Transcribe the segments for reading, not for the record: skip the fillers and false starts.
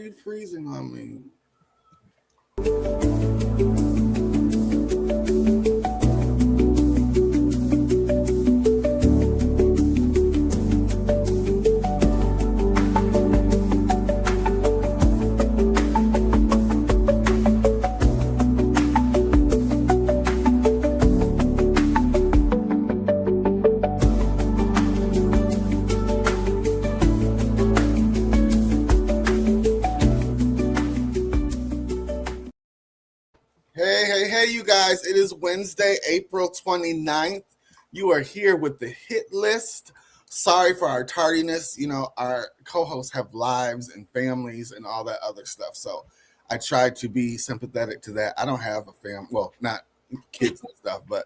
you freezing on me? Hey, you guys. It is Wednesday, April 29th. You are here with the hit list. Sorry for our tardiness. You know, our co-hosts have lives and families and all that other stuff. So I tried to be sympathetic to that. I don't have a family. Well, not kids and stuff, but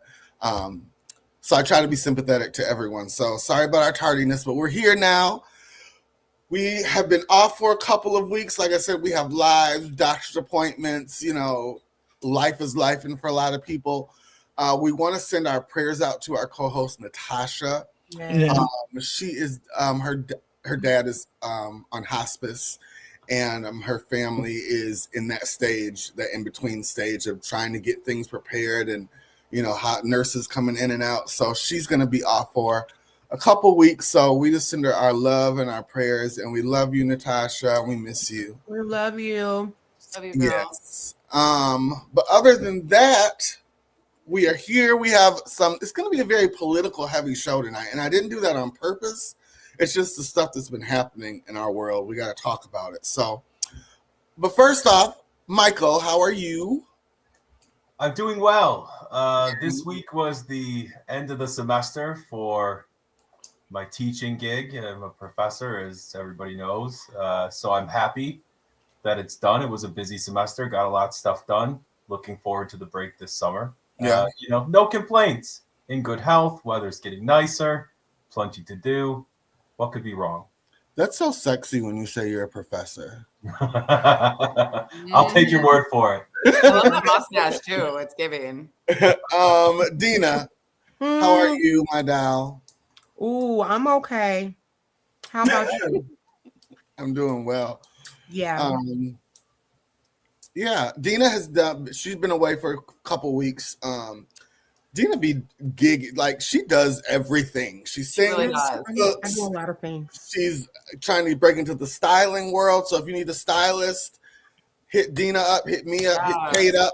so I try to be sympathetic to everyone. So sorry about our tardiness, but we're here now. We have been off for a couple of weeks. Like I said, we have lives, doctor's appointments, you know, life is life, and for a lot of people, we want to send our prayers out to our co-host Natasha. Yeah. She is her dad is on hospice, and her family is in that stage, that in between stage of trying to get things prepared, and you know, hot nurses coming in and out. So she's going to be off for a couple weeks. So we just send her our love and our prayers, and we love you, Natasha. We miss you. We love you. Love you, girl. Yes. But other than that, we are here. We have it's going to be a very political heavy show tonight. And I didn't do that on purpose. It's just the stuff that's been happening in our world. We got to talk about it. So, but first off, Michael, how are you? I'm doing well. This week was the end of the semester for my teaching gig. I'm a professor, as everybody knows. So I'm happy that it's done. It was a busy semester, got a lot of stuff done. Looking forward to the break this summer. Yeah. You know, no complaints. In good health, weather's getting nicer, plenty to do. What could be wrong? That's so sexy when you say you're a professor. I'll take your word for it. I love that mustache too. It's giving. Dina, how are you, my doll? Ooh, I'm okay. How about you? I'm doing well. Yeah. Yeah, Dina she's been away for a couple weeks. Dina be gig, like she does everything. She sings, really does. I do a lot of things. She's trying to break into the styling world. So if you need a stylist, hit Dina up, hit me up, hit Kate up.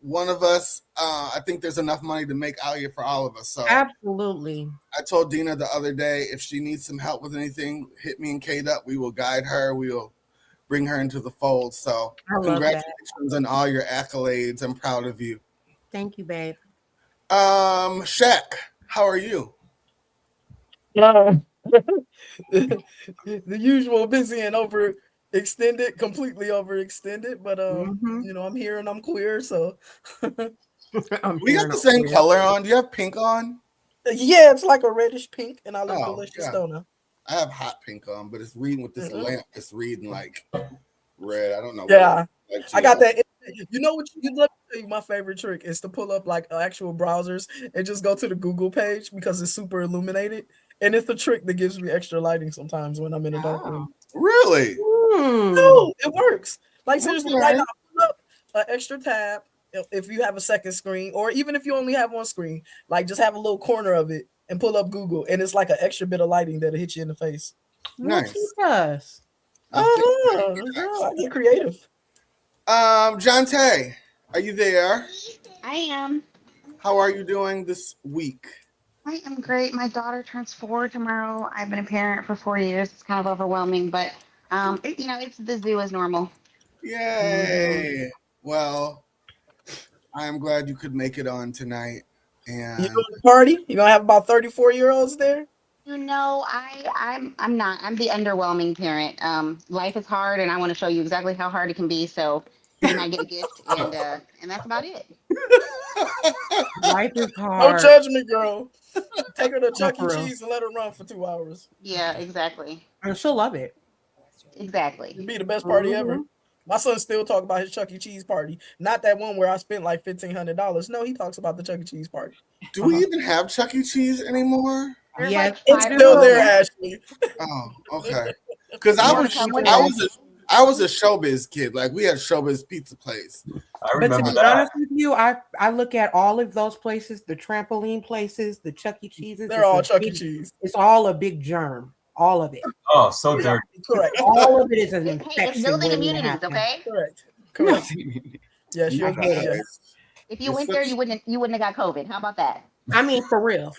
One of us, I think there's enough money to make out here for all of us. So Absolutely. I told Dina the other day, if she needs some help with anything, hit me and Kate up. We will guide her. We will bring her into the fold. So congratulations on all your accolades. I'm proud of you. Thank you, babe. Shaq, how are you? The usual busy and completely overextended, but you know, I'm here and I'm queer, so we got the same color on. Do you have pink on? Yeah, it's like a reddish pink, and I look delicious, don't I? I have hot pink on, but it's reading with this lamp. It's reading like red. I don't know. Yeah, I got that. You know what? Let me tell you, my favorite trick is to pull up like actual browsers and just go to the Google page because it's super illuminated, and it's the trick that gives me extra lighting sometimes when I'm in a dark room. Really? No, it works. Like seriously, right now, pull up an extra tab if you have a second screen, or even if you only have one screen. Like just have a little corner of it and pull up Google, and it's like an extra bit of lighting that'll hit you in the face. Nice. Yes. I get creative. Jonte, are you there? I am. How are you doing this week? I am great. My daughter turns 4 tomorrow. I've been a parent for 4 years. It's kind of overwhelming, but it's the zoo as normal. Yay! Well, I am glad you could make it on tonight. And you going to party? You gonna have about 34-year-olds there? You know, I'm not. I'm the underwhelming parent. Life is hard, and I want to show you exactly how hard it can be. So you might get a gift, and that's about it. Life is hard. Don't judge me, girl. Take her to Chuck E. Cheese and let her run for 2 hours. Yeah, exactly. And she'll love it. Exactly. It'd be the best party ever. My son still talk about his Chuck E. Cheese party. Not that one where I spent like $1,500. No, he talks about the Chuck E. Cheese party. Do we even have Chuck E. Cheese anymore? Yeah, it's still there, Ashley. Oh, okay. Because I was I was a showbiz kid. Like we had showbiz pizza place. I But to remember be that. honest with you, I look at all of those places, the trampoline places, the Chuck E. Cheese's. They're all Chuck E. big- Cheese. It's all a big germ. All of it. Oh, so dirty. Correct. All of it is an Hey, infection. it's building waiting to immunities, happen. okay? Correct. Correct. Yes, I you're get it. yes. If you went there, you wouldn't have got COVID. How about that? I mean, for real.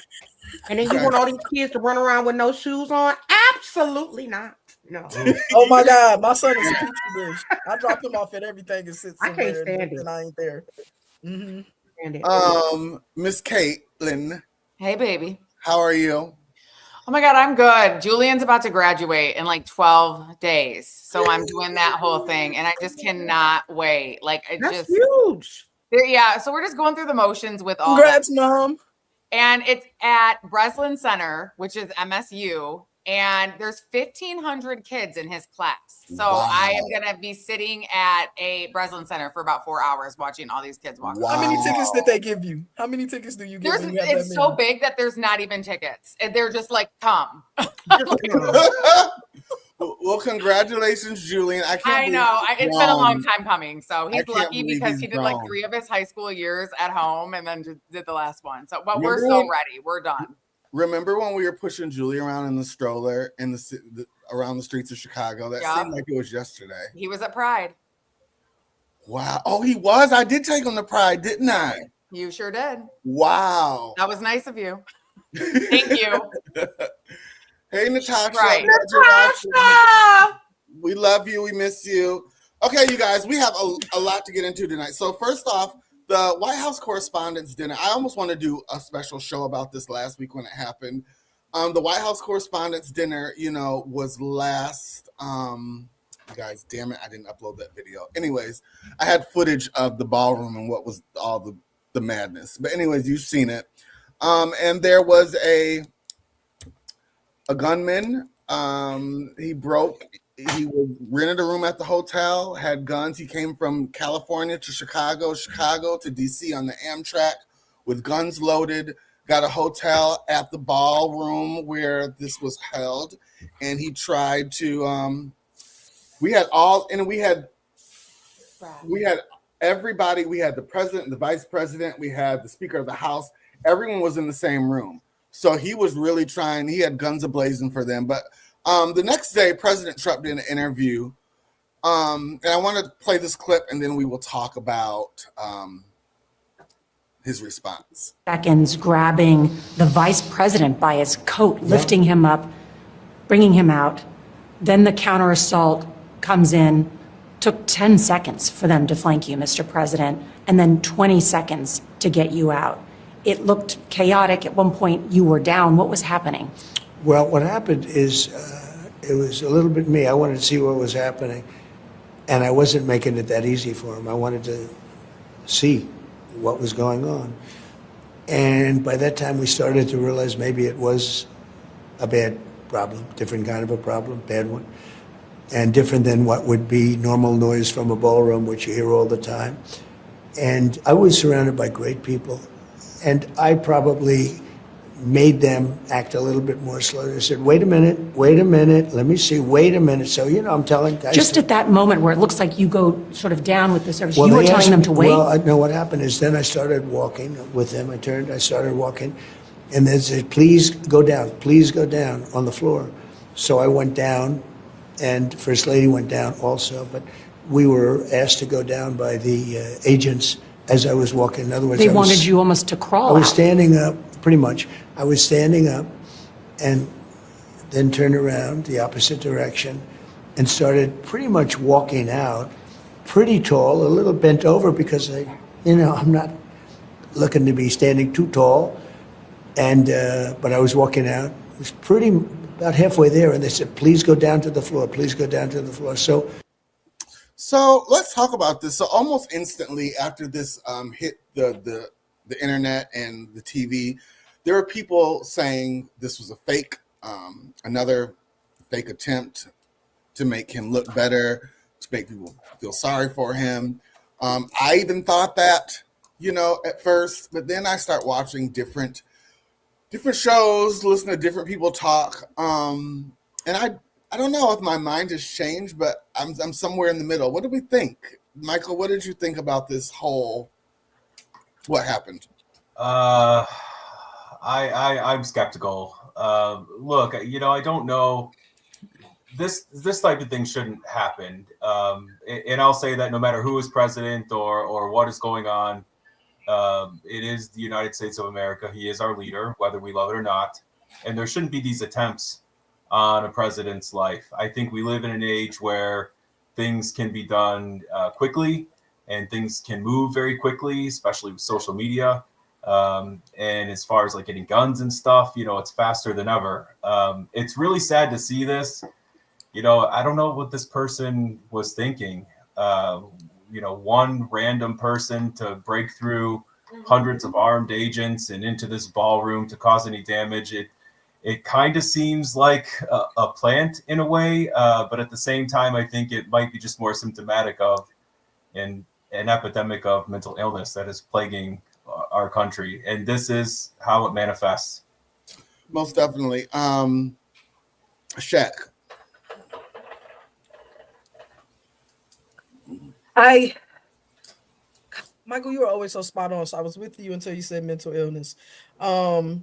And then you want all these kids to run around with no shoes on? Absolutely not. No. Oh my God, my son is a petri dish. I drop him off at everything and sit I somewhere can't stand it. and I ain't there. Mm-hmm. Stand it. Miss Caitlin, Hey, baby. how are you? Oh my God, I'm good. Julian's about to graduate in like 12 days. So I'm doing that whole thing and I just cannot wait. Like it That's just, huge. yeah. So we're just going through the motions with all Congrats, Mom. and it's at Breslin Center, which is MSU. And there's 1,500 kids in his class. So I am going to be sitting at a Breslin Center for about 4 hours watching all these kids walk. Wow. How many tickets did they give you? How many tickets do you get? There's, when you have that it's so many? big that there's not even tickets. And they're just like, come. Well, congratulations, Julian. I can't. I believe know. you've It's been a long grown. time coming. So he's can't lucky believe because he's he did like grown. 3 of his high school years at home and then just did the last one. So, but we're Remember so when- ready. We're done. Remember when we were pushing Julie around in the stroller in around the streets of Chicago? That Yeah. seemed like it was yesterday. He was at Pride. Wow. Oh, he was. I did take him to Pride, didn't I? You sure did. Wow. That was nice of you. Thank you. Hey, Natasha. Right. Glad you're watching. Natasha! We love you. We miss you. Okay, you guys, we have a lot to get into tonight. So first off, the White House Correspondents' Dinner. I almost want to do a special show about this last week when it happened. The White House Correspondents' Dinner, was last. Guys, damn it, I didn't upload that video. Anyways, I had footage of the ballroom and what was all the madness. But anyways, you've seen it. And there was a gunman. He rented a room at the hotel, had guns. He came from California to Chicago to DC on the Amtrak with guns loaded, got a hotel at the ballroom where this was held. And he tried to, we had everybody. We had the president, the vice president, we had the speaker of the house. Everyone was in the same room. So he was really trying, he had guns ablazing for them. But the next day, President Trump did an interview. And I want to play this clip and then we will talk about his response. Seconds grabbing the vice president by his coat, lifting him up, bringing him out. Then the counter assault comes in. Took 10 seconds for them to flank you, Mr. President, and then 20 seconds to get you out. It looked chaotic. At one point, you were down. What was happening? Well, what happened is it was a little bit me. I wanted to see what was happening, and I wasn't making it that easy for him. I wanted to see what was going on. And by that time, we started to realize maybe it was a bad problem, different kind of a problem, bad one, and different than what would be normal noise from a ballroom, which you hear all the time. And I was surrounded by great people, and I probably made them act a little bit more slowly. I said, wait a minute, let me see, wait a minute. So, I'm telling guys. Just at that moment where it looks like you go sort of down with the service, Well, you were they telling asked them me- to wait? Well, I know what happened is then I started walking with them. I started walking, and they said, please go down on the floor. So I went down, and First Lady went down also, but we were asked to go down by the agents as I was walking. In other words, They I wanted was, you almost to I crawl was out. standing up, pretty much. I was standing up and then turned around the opposite direction and started pretty much walking out, pretty tall, a little bent over because I'm not looking to be standing too tall. And but I was walking out. It was pretty about halfway there, and they said, "Please go down to the floor. Please go down to the floor." So let's talk about this. So almost instantly after this hit the internet and the TV, there were people saying this was a fake, another fake attempt to make him look better, to make people feel sorry for him. I even thought that, at first, but then I start watching different shows, listen to different people talk, and I don't know if my mind has changed, but I'm somewhere in the middle. What do we think? Michael, what did you think about this whole, what happened? I'm skeptical. Look, I don't know. This type of thing shouldn't happen. And I'll say that no matter who is president or what is going on, it is the United States of America. He is our leader, whether we love it or not. And there shouldn't be these attempts on a president's life. I think we live in an age where things can be done quickly and things can move very quickly, especially with social media. And as far as like getting guns and stuff, it's faster than ever. It's really sad to see this. I don't know what this person was thinking. One random person to break through hundreds of armed agents and into this ballroom to cause any damage. It kind of seems like a plant in a way, but at the same time, I think it might be just more symptomatic of an epidemic of mental illness that is plaguing our country, and this is how it manifests. Most definitely. Shaq. Michael, you were always so spot on. So I was with you until you said mental illness. I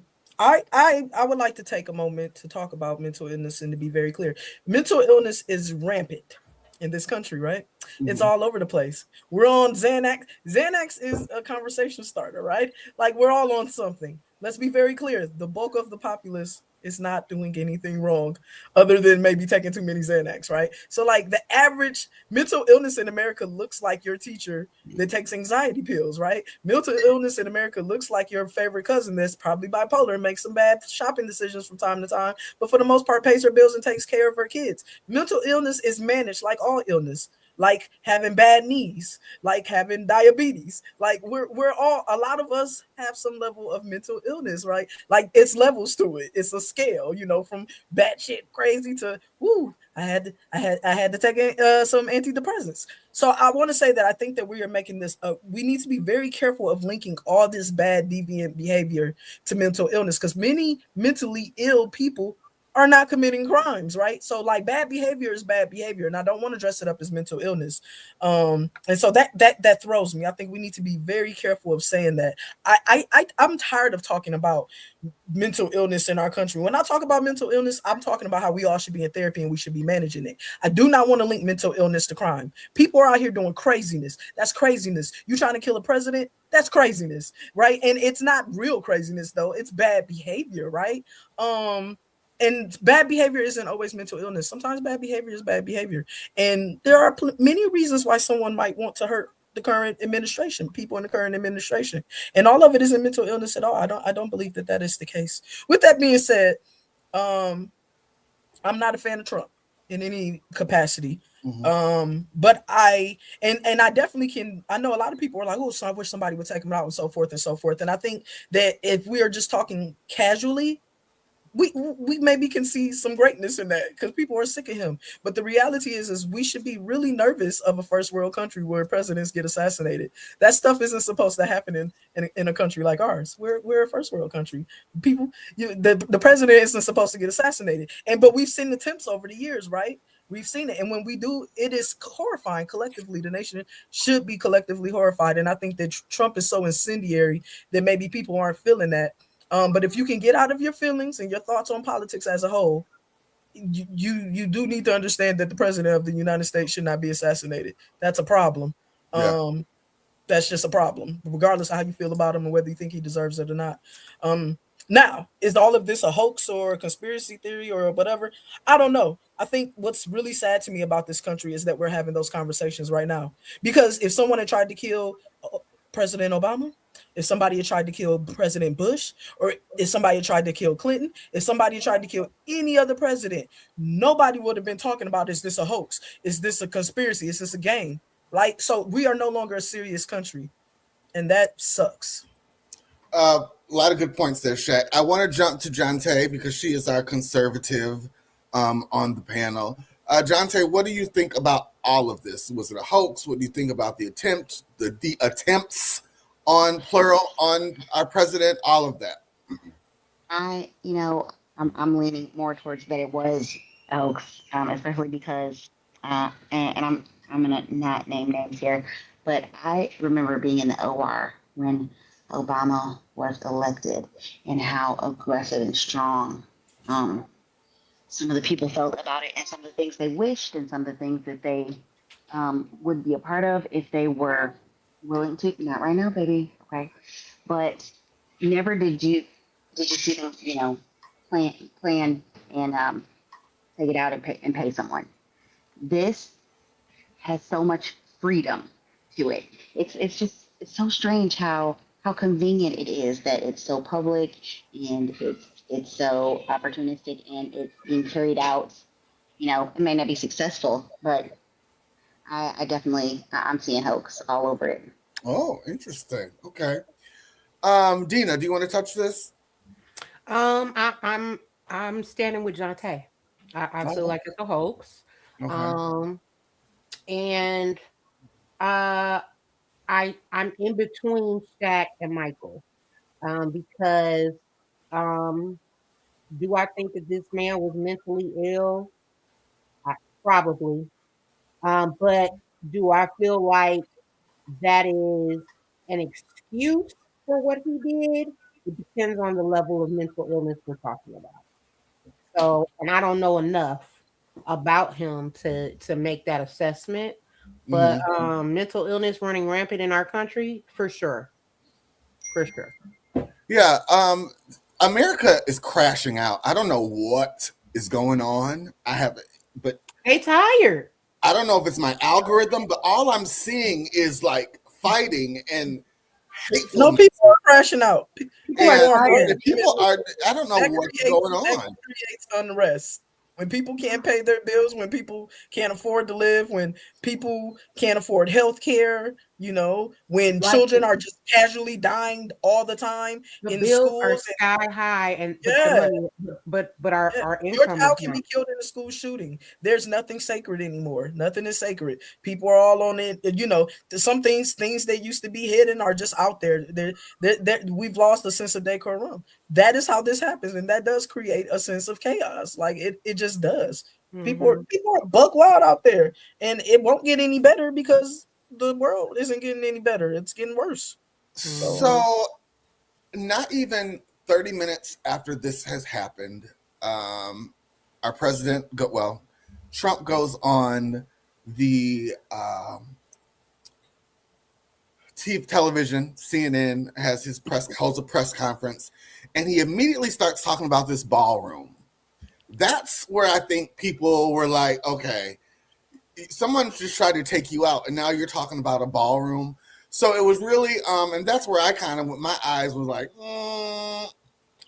would like to take a moment to talk about mental illness and to be very clear. Mental illness is rampant in this country, right? Mm-hmm. It's all over the place. We're on Xanax. Xanax is a conversation starter, right? Like we're all on something. Let's be very clear. The bulk of the populace is not doing anything wrong other than maybe taking too many Xanax, right? So like the average mental illness in America looks like your teacher that takes anxiety pills, right? Mental illness in America looks like your favorite cousin that's probably bipolar and makes some bad shopping decisions from time to time, but for the most part pays her bills and takes care of her kids. Mental illness is managed like all illness. Like having bad knees, like having diabetes, like we're all, a lot of us have some level of mental illness, right? Like it's levels to it. It's a scale, from batshit crazy to I had to take some antidepressants. So I want to say that I think that we are making this we need to be very careful of linking all this bad deviant behavior to mental illness, because many mentally ill people are not committing crimes, right? So like bad behavior is bad behavior, and I don't want to dress it up as mental illness. And so that throws me. I think we need to be very careful of saying that. I'm tired of talking about mental illness in our country. When I talk about mental illness, I'm talking about how we all should be in therapy and we should be managing it. I do not want to link mental illness to crime. People are out here doing craziness. That's craziness. You trying to kill a president? That's craziness, right? And it's not real craziness though. It's bad behavior, right? And bad behavior isn't always mental illness. Sometimes bad behavior is bad behavior. And there are many reasons why someone might want to hurt the current administration, people in the current administration. And all of it isn't mental illness at all. I don't believe that is the case. With that being said, I'm not a fan of Trump in any capacity. Mm-hmm. But I definitely can. I know a lot of people are like, oh, so I wish somebody would take him out and so forth and so forth. And I think that if we are just talking casually, we maybe can see some greatness in that because people are sick of him. But the reality is we should be really nervous of a first world country where presidents get assassinated. That stuff isn't supposed to happen in a country like ours. We're a first world country. People, the president isn't supposed to get assassinated. But we've seen attempts over the years, right? We've seen it. And when we do, it is horrifying. Collectively, the nation should be collectively horrified. And I think that Trump is so incendiary that maybe people aren't feeling that. But if you can get out of your feelings and your thoughts on politics as a whole, you do need to understand that the president of the United States should not be assassinated. That's a problem. Yeah. That's just a problem, regardless of how you feel about him and whether you think he deserves it or not. Now, is all of this a hoax or a conspiracy theory or whatever? I don't know. I think what's really sad to me about this country is that we're having those conversations right now. Because if someone had tried to kill President Obama, if somebody had tried to kill President Bush, or if somebody had tried to kill Clinton, if somebody had tried to kill any other president, nobody would have been talking about, is this a hoax? Is this a conspiracy? Is this a game? Like, so we are no longer a serious country, and that sucks. A lot of good points there, Shaq. I want to jump to Jonte because she is our conservative on the panel. Jonte, what do you think about all of this? Was it a hoax? What do you think about the attempts on plural on our president? All of that. I'm leaning more towards that it was a hoax, especially because, and I'm gonna not name names here, but I remember being in the OR when Obama was elected and how aggressive and strong some of the people felt about it, and some of the things they wished, and some of the things that they would be a part of if they were willing to. Not right now, baby. Okay, but never did you see them, plan and take it out and pay someone. This has so much freedom to it. It's so strange how convenient it is that it's so public and it's so opportunistic and it's being carried out. It may not be successful, but I definitely I'm seeing hoax all over it. Oh, interesting. Okay. Dina, do you want to touch this? I'm standing with Jonte. I feel like it's a hoax. Okay. And I'm in between Shaq and Michael. Because do I think that this man was mentally ill? Probably. But do I feel like that is an excuse for what he did? It depends on the level of mental illness we're talking about. So, and I don't know enough about him to make that assessment. But mental illness running rampant in our country, for sure. For sure. Yeah. America is crashing out. I don't know what is going on. But they tired. I don't know if it's my algorithm, but all I'm seeing is like fighting and hatefulness. No, people are crashing out. People are. I don't know what's going on. That creates unrest. When people can't pay their bills, when people can't afford to live, when people can't afford health care, when children are just casually dying all the time the in bills schools. Are sky high, and but our income. Your child can be killed in a school shooting. There's nothing sacred anymore. Nothing is sacred. People are all on it. Some things that used to be hidden are just out there. We've lost a sense of decorum. That is how this happens, and that does create a sense of chaos. Like it just does. People are buck wild out there, and it won't get any better because the world isn't getting any better. It's getting worse. So not even 30 minutes after this has happened, our president, Trump goes on the television, CNN, holds a press conference, and he immediately starts talking about this ballroom. That's where I think people were like, okay, someone just tried to take you out, and now you're talking about a ballroom. So it was really, and that's where I kind of, with my eyes was like,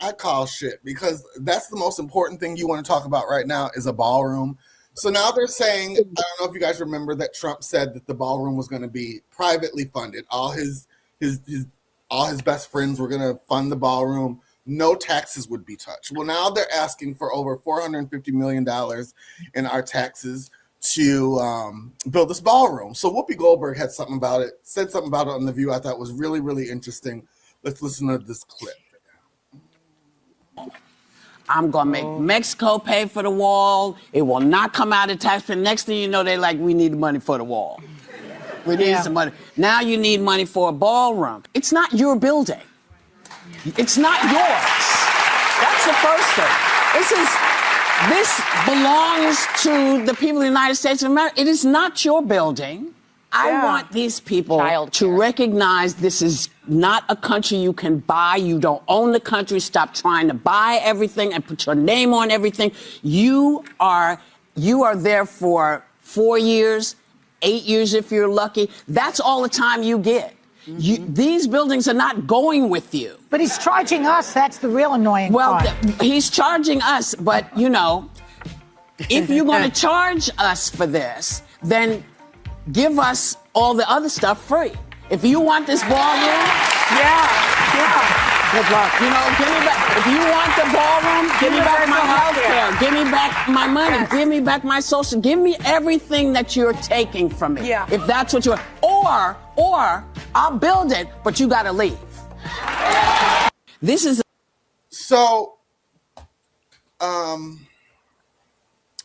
I call shit, because that's the most important thing you want to talk about right now is a ballroom. So now they're saying, I don't know if you guys remember that Trump said that the ballroom was going to be privately funded. All his best friends were going to fund the ballroom. No taxes would be touched. Well, now they're asking for over $450 million in our taxes to build this ballroom. So Whoopi Goldberg said something about it on The View I thought was really, really interesting. Let's listen to this clip. I'm going to make Mexico pay for the wall. It will not come out of tax. But next thing you know, they're like, we need money for the wall. We need some money. Now you need money for a ballroom. It's not your building. It's not yours. That's the first thing. This belongs to the people of the United States of America. It is not your building. I want these people to recognize this is not a country you can buy. You don't own the country. Stop trying to buy everything and put your name on everything. You are there for 4 years, 8 years if you're lucky. That's all the time you get. These buildings are not going with you. But he's charging us. That's the real annoying part. Well, he's charging us, but, if you're going to charge us for this, then give us all the other stuff free. If you want this ballroom, good luck. Give me back. If you want the ballroom, give me back my health care. Give me back my money. Give me back my social. Give me everything that you're taking from me. Yeah. If that's what you want. Or I'll build it, but you got to leave. This is. So,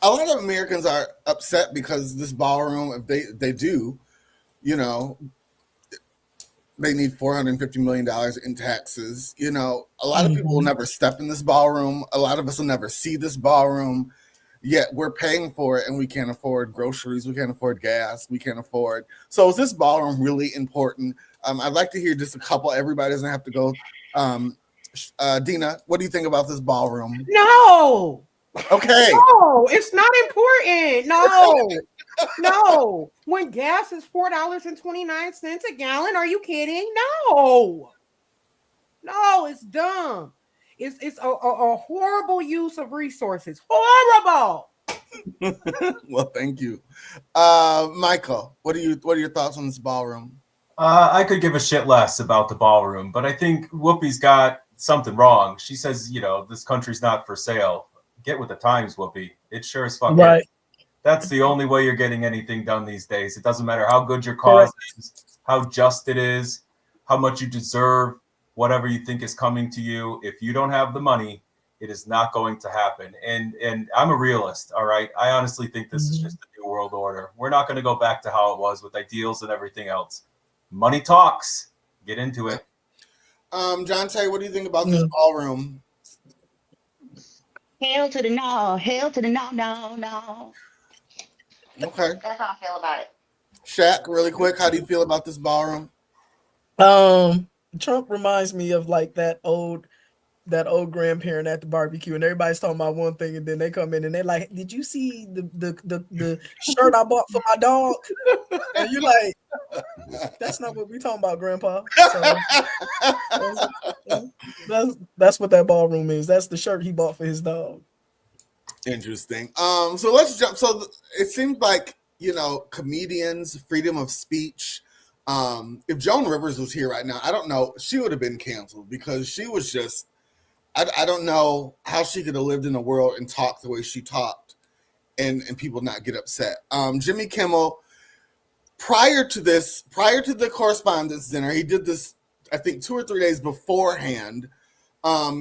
a lot of Americans are upset because this ballroom, if they do, you know, they need $450 million in taxes. You know, a lot of people will never step in this ballroom. A lot of us will never see this ballroom. Yet we're paying for it and we can't afford groceries. We can't afford gas. We can't afford. So is this ballroom really important? I'd like to hear just a couple. Everybody doesn't have to go. Dina, what do you think about this ballroom? No. Okay. No, it's not important. No. No. When gas is $4.29 a gallon, are you kidding? No. No, it's dumb. It's a horrible use of resources. Horrible. Well, thank you. Michael, what are your thoughts on this ballroom? I could give a shit less about the ballroom, but I think Whoopi's got something wrong. She says, you know, this country's not for sale. Get with the times, Whoopi. It sure as fuck is. That's the only way you're getting anything done these days. It doesn't matter how good your cause is, how just it is, how much you deserve, whatever you think is coming to you. If you don't have the money, it is not going to happen. And I'm a realist, all right? I honestly think this is just a new world order. We're not going to go back to how it was with ideals and everything else. Money talks. Get into it. John Tay, what do you think about this ballroom? Hail to the no. Hail to the no, no, no. Okay. That's how I feel about it. Shaq, really quick, how do you feel about this ballroom? Trump reminds me of like that old grandparent at the barbecue, and everybody's talking about one thing, and then they come in and they're like, "Did you see the shirt I bought for my dog?" And you're like, "That's not what we're talking about, Grandpa." So, that's what that ballroom is. That's the shirt he bought for his dog. Interesting. So let's jump. So it seems like, you know, comedians, freedom of speech. If Joan Rivers was here right now, I don't know, she would have been canceled because she was just, I don't know how she could have lived in the world and talked the way she talked and people not get upset. Jimmy Kimmel, prior to the correspondence dinner, he did this, I think 2 or 3 days beforehand.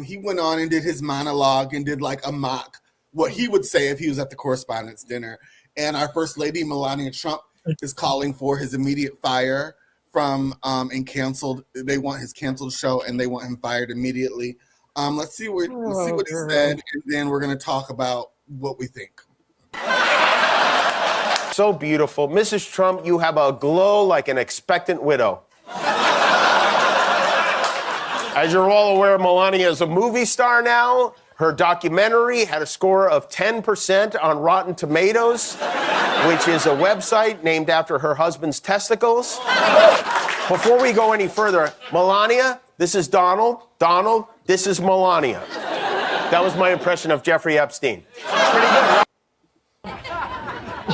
He went on and did his monologue and did like a mock, what he would say if he was at the correspondence dinner. And our first lady, Melania Trump, is calling for his immediate fire from and canceled. They want his canceled show and they want him fired immediately. Let's see what he said, and then we're going to talk about what we think. So beautiful. Mrs. Trump, you have a glow like an expectant widow. As you're all aware, Melania is a movie star now. Her documentary had a score of 10% on Rotten Tomatoes, which is a website named after her husband's testicles. Before we go any further, Melania, this is Donald. Donald, this is Melania. That was my impression of Jeffrey Epstein. Pretty good.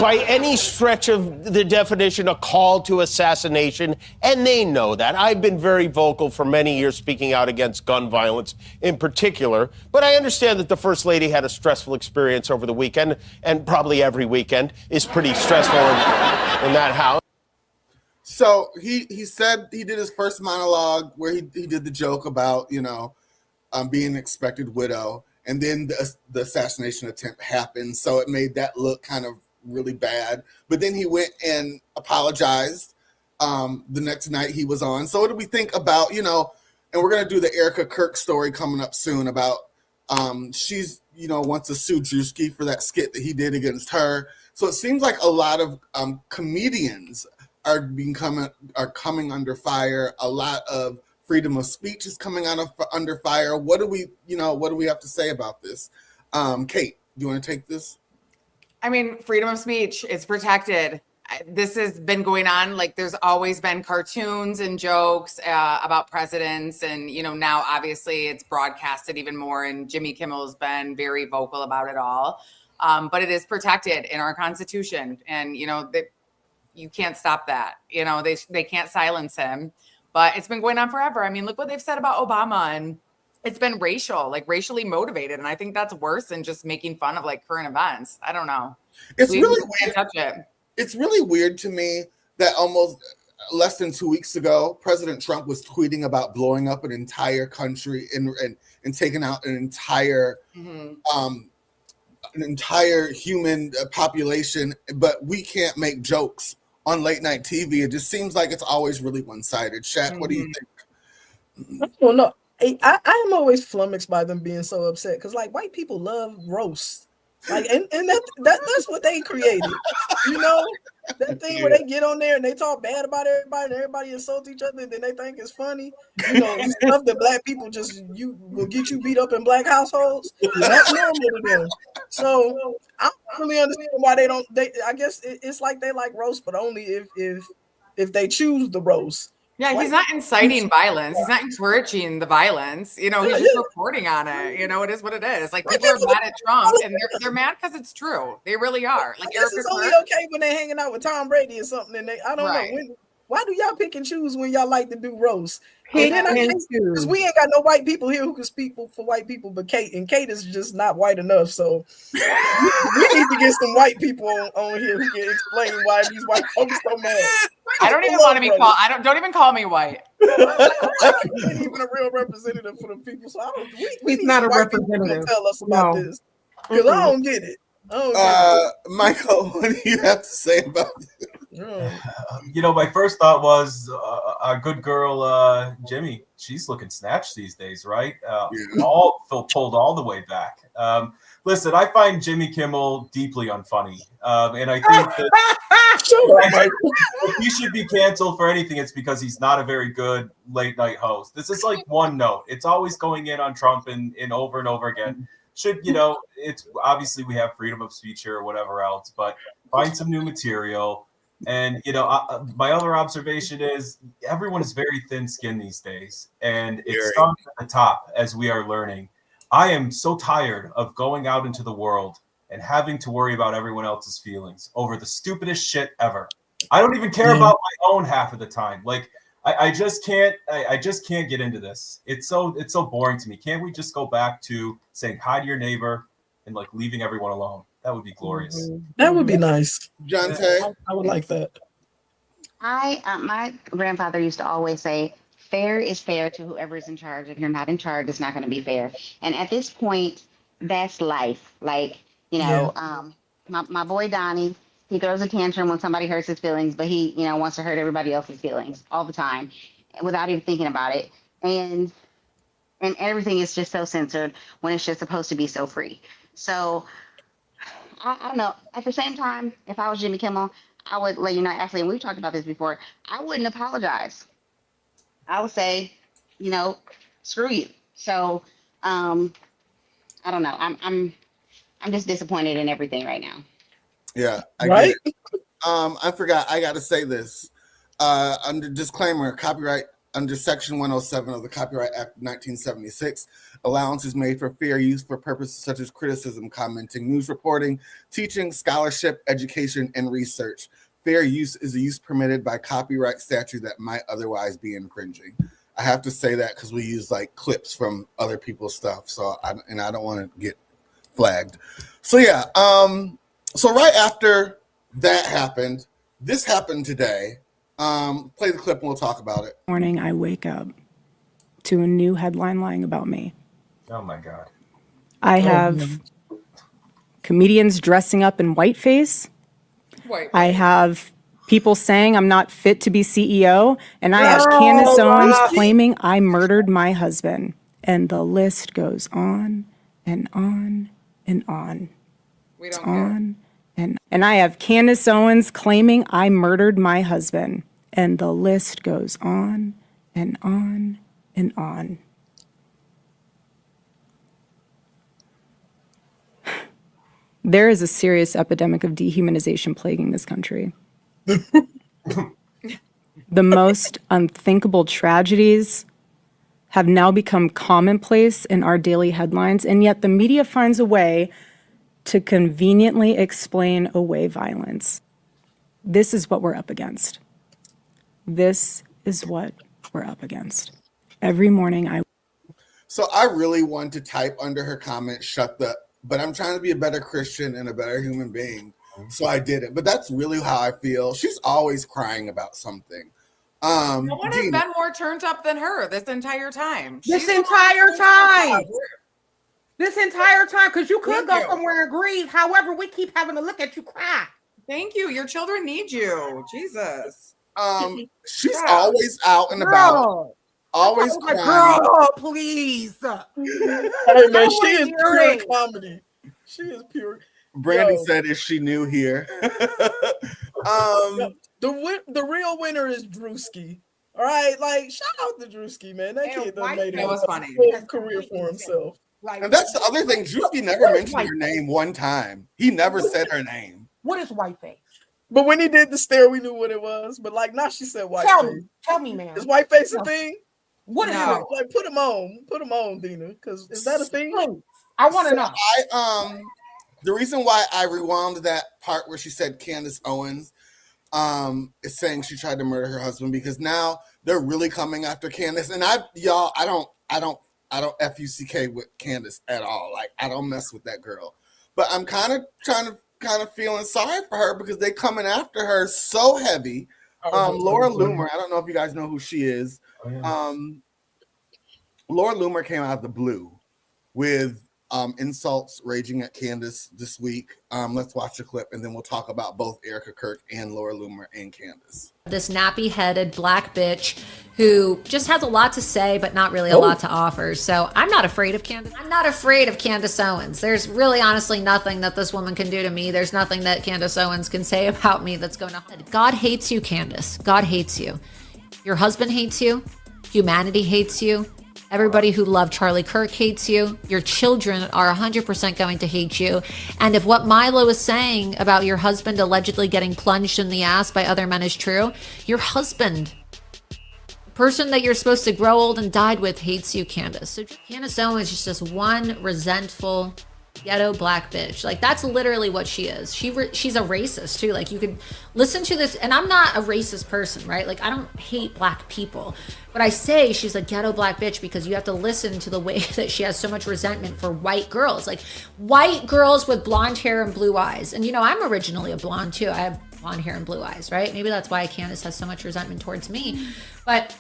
By any stretch of the definition, a call to assassination, and they know that. I've been very vocal for many years speaking out against gun violence in particular, but I understand that the First Lady had a stressful experience over the weekend, and probably every weekend is pretty stressful in that house. So he said he did his first monologue where he did the joke about, you know, being an expected widow, and then the assassination attempt happened, so it made that look kind of really bad. But then he went and apologized the next night he was on. So what do we think about, you know, and we're going to do the Erica Kirk story coming up soon about she's, you know, wants to sue Drewski for that skit that he did against her. So it seems like a lot of comedians are coming under fire. A lot of freedom of speech is coming under fire. What do we have to say about this? Kate, do you want to take this? I mean, freedom of speech is protected. This has been going on. Like, there's always been cartoons and jokes about presidents. And, you know, now obviously it's broadcasted even more. And Jimmy Kimmel has been very vocal about it all. But it is protected in our Constitution. And, you know, you can't stop that. You know, they can't silence him. But it's been going on forever. I mean, look what they've said about Obama, and it's been racially motivated. And I think that's worse than just making fun of like current events. I don't know. It's really weird. Touch it. It's really weird to me that almost less than 2 weeks ago, President Trump was tweeting about blowing up an entire country and taking out an entire an entire human population, but we can't make jokes on late night TV. It just seems like it's always really one-sided. Shaq, what do you think? I don't know. I am always flummoxed by them being so upset because like white people love roasts. Like and that's what they created. You know, that thing where they get on there and they talk bad about everybody and everybody insults each other and then they think it's funny. You know, stuff that black people will get you beat up in black households. That's normal to them. So I don't really understand why I guess it's like they like roast, but only if they choose the roast. Yeah, he's not inciting violence. He's not encouraging the violence. You know, he's just reporting on it. You know, it is what it is. Like people are mad at Trump, and they're mad because it's true. They really are. Like it's only okay when they're hanging out with Tom Brady or something, and I don't know. Why do y'all pick and choose when y'all like to do roast? Because we ain't got no white people here who can speak for white people, but Kate is just not white enough. So we need to get some white people on here who can explain why these white folks so mad. I don't even want to be called. Don't even call me white. I ain't even a real representative for the people. So he's not a representative. Tell us about this because I don't get it. Michael, what do you have to say about this? You know, my first thought was our good girl Jimmy. She's looking snatched these days, right? All pulled all the way back. Listen, I find Jimmy Kimmel deeply unfunny, and I think that if he should be canceled for anything, it's because he's not a very good late night host. This is like one note. It's always going in on Trump and over and over again. It's obviously we have freedom of speech here or whatever else, but find some new material. And, my other observation is everyone is very thin-skinned these days, and it starts at the top as we are learning. I am so tired of going out into the world and having to worry about everyone else's feelings over the stupidest shit ever. I don't even care about my own half of the time. Like, I just can't get into this. It's so boring to me. Can't we just go back to saying hi to your neighbor and like leaving everyone alone? That would be glorious. That would be nice. John Tay? I would like that. My grandfather used to always say, fair is fair to whoever is in charge. If you're not in charge, it's not going to be fair. And at this point, that's life. Like, my boy Donnie, he throws a tantrum when somebody hurts his feelings, but he, wants to hurt everybody else's feelings all the time without even thinking about it. And everything is just so censored when it's just supposed to be so free. So I don't know. At the same time, if I was Jimmy Kimmel, I would let you know, Ashley, and we've talked about this before, I wouldn't apologize. I would say, screw you. So I don't know. I'm just disappointed in everything right now. Yeah. I forgot. I got to say this. Under disclaimer, copyright under Section 107 of the Copyright Act of 1976, allowance is made for fair use for purposes such as criticism, commenting, news reporting, teaching, scholarship, education, and research. Fair use is a use permitted by copyright statute that might otherwise be infringing. I have to say that because we use like clips from other people's stuff, so I don't want to get flagged. So yeah, so right after that happened, this happened today. Play the clip and we'll talk about it. Morning, I wake up to a new headline lying about me. Oh my God. I have comedians dressing up in whiteface. I have people saying I'm not fit to be CEO. And I have Candace Owens claiming I murdered my husband. And the list goes on and on and on. We don't care. And I have Candace Owens claiming I murdered my husband. And the list goes on and on and on. There is a serious epidemic of dehumanization plaguing this country. The most unthinkable tragedies have now become commonplace in our daily headlines, and yet the media finds a way to conveniently explain away violence. This is what we're up against. This is what we're up against. Every morning So I really want to type under her comment, but I'm trying to be a better Christian and a better human being. So I didn't. But that's really how I feel. She's always crying about something. No one has been more turned up than her this entire time. This entire time. this entire time because you could Thank go you. somewhere and grieve. However, we keep having to look at you cry. Thank you. Your children need you. Jesus. She's Yeah. always out and about, Girl. always Like, crying. girl, please. Hey man, she is pure hearing. comedy. She is pure. Brandy Yo. said, "Is she new here?" The real winner is Drewski. All right, like shout out to Drewski, man. That kid done made That was funny. a career for himself. And that's the other thing. Drewski never mentioned her name one time. He never said her name. What is whiteface? But when he did the stare, we knew what it was. But like now she said whiteface. Tell me, man. Is whiteface a thing? What is it? Like put him on, Dina. Because is that a thing? I want to know. The reason why I rewound that part where she said Candace Owens is saying she tried to murder her husband, because now they're really coming after Candace. And I don't F-U-C-K with Candace at all. Like, I don't mess with that girl. But I'm kind of feeling sorry for her because they coming after her so heavy. Laura Loomer, I don't know if you guys know who she is. Laura Loomer came out of the blue with insults raging at Candace this week. Let's watch the clip and then we'll talk about both Erica Kirk and Laura Loomer and Candace. This nappy-headed black bitch who just has a lot to say but not really a lot to offer. So I'm not afraid of Candace. I'm not afraid of Candace Owens. There's really honestly nothing that this woman can do to me. There's nothing that Candace Owens can say about me that's going to... God hates you, Candace. God hates you. Your husband hates you. Humanity hates you. Everybody who loved Charlie Kirk hates you. Your children are 100% going to hate you. And if what Milo is saying about your husband allegedly getting plunged in the ass by other men is true, your husband, the person that you're supposed to grow old and died with, hates you, Candace. So Candace Owens is just one resentful ghetto black bitch. Like, that's literally what she is. She's a racist too. Like, you could listen to this, and I'm not a racist person, right? Like, I don't hate black people, but I say she's a ghetto black bitch because you have to listen to the way that she has so much resentment for white girls, like white girls with blonde hair and blue eyes. And you know, I'm originally a blonde too. I have blonde hair and blue eyes, right? Maybe that's why Candace has so much resentment towards me. But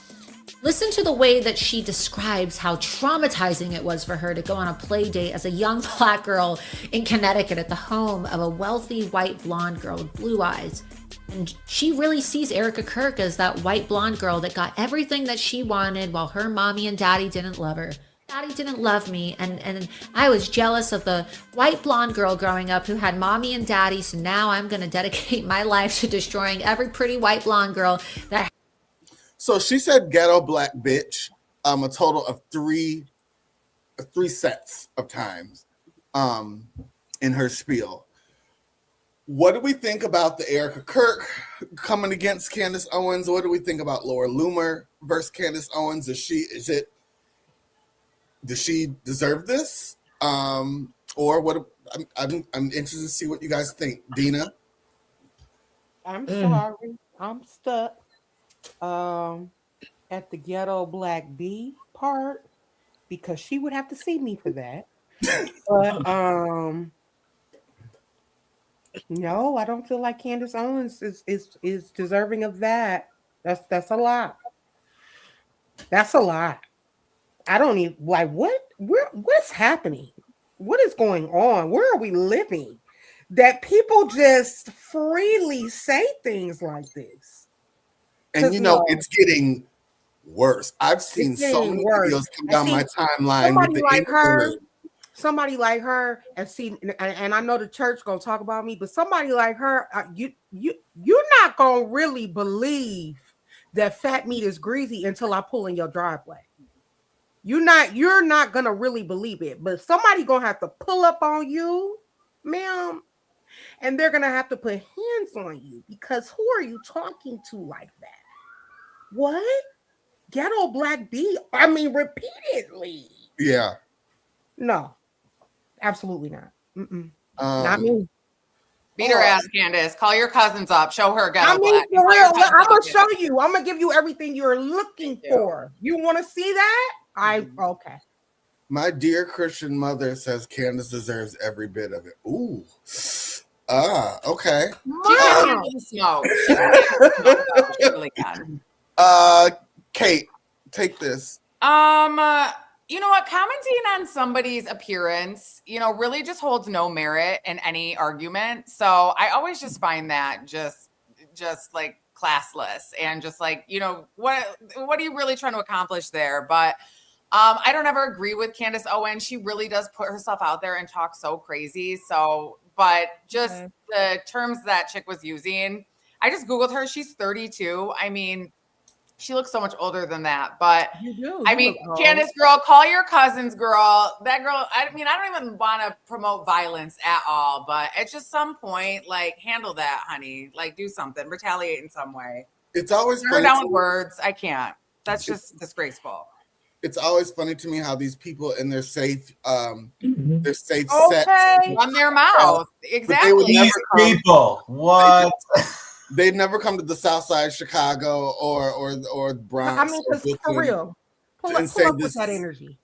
listen to the way that she describes how traumatizing it was for her to go on a play date as a young black girl in Connecticut at the home of a wealthy white blonde girl with blue eyes. And she really sees Erica Kirk as that white blonde girl that got everything that she wanted while her mommy and daddy didn't love her. Daddy didn't love me, and I was jealous of the white blonde girl growing up who had mommy and daddy, so now I'm going to dedicate my life to destroying every pretty white blonde girl that... So she said ghetto black bitch a total of three sets of times in her spiel. What do we think about the Erica Kirk coming against Candace Owens? What do we think about Laura Loomer versus Candace Owens? Does she deserve this? Or what? I'm interested to see what you guys think. Dina? I'm sorry. I'm stuck at the ghetto black B part because she would have to see me for that. But no, I don't feel like Candace Owens is deserving of that. That's a lot. That's a lot. I don't even like what's happening? What is going on? Where are we living? That people just freely say things like this. And you know, it's getting worse. I've seen so many videos come down my timeline with the somebody like her, and I know the church gonna talk about me, but somebody like her, you're not gonna really believe that fat meat is greasy until I pull in your driveway. You're not gonna really believe it, but somebody gonna have to pull up on you, ma'am, and they're gonna have to put hands on you because who are you talking to like that? What? Ghetto black B? I mean, repeatedly. Yeah. No, absolutely not. Not me. Beat her ass, Candace. Call your cousins up. Show her ghetto black. For real, I'm gonna show you. I'm gonna give you everything you're looking for. You want to see that? Okay. My dear Christian mother says Candace deserves every bit of it. Ooh. Okay. Smoke. Really good. Kate, take this. I You know what? Commenting on somebody's appearance, really just holds no merit in any argument. So I always just find that just like classless and just like, what are you really trying to accomplish there? But I don't ever agree with Candace Owens. She really does put herself out there and talk so crazy. So, but just the terms that chick was using, I just Googled her. She's 32. I mean, she looks so much older than that, but Candace, girl, call your cousins, girl. That girl, I don't even want to promote violence at all, but at just some point, like, handle that, honey. Like, do something, retaliate in some way. It's always funny down with words. I can't. That's just disgraceful. It's always funny to me how these people in their safe, set run their mouth. Exactly. They would never people. What? They'd never come to the South Side Chicago or Bronx. I mean, because for real, pull up with that energy.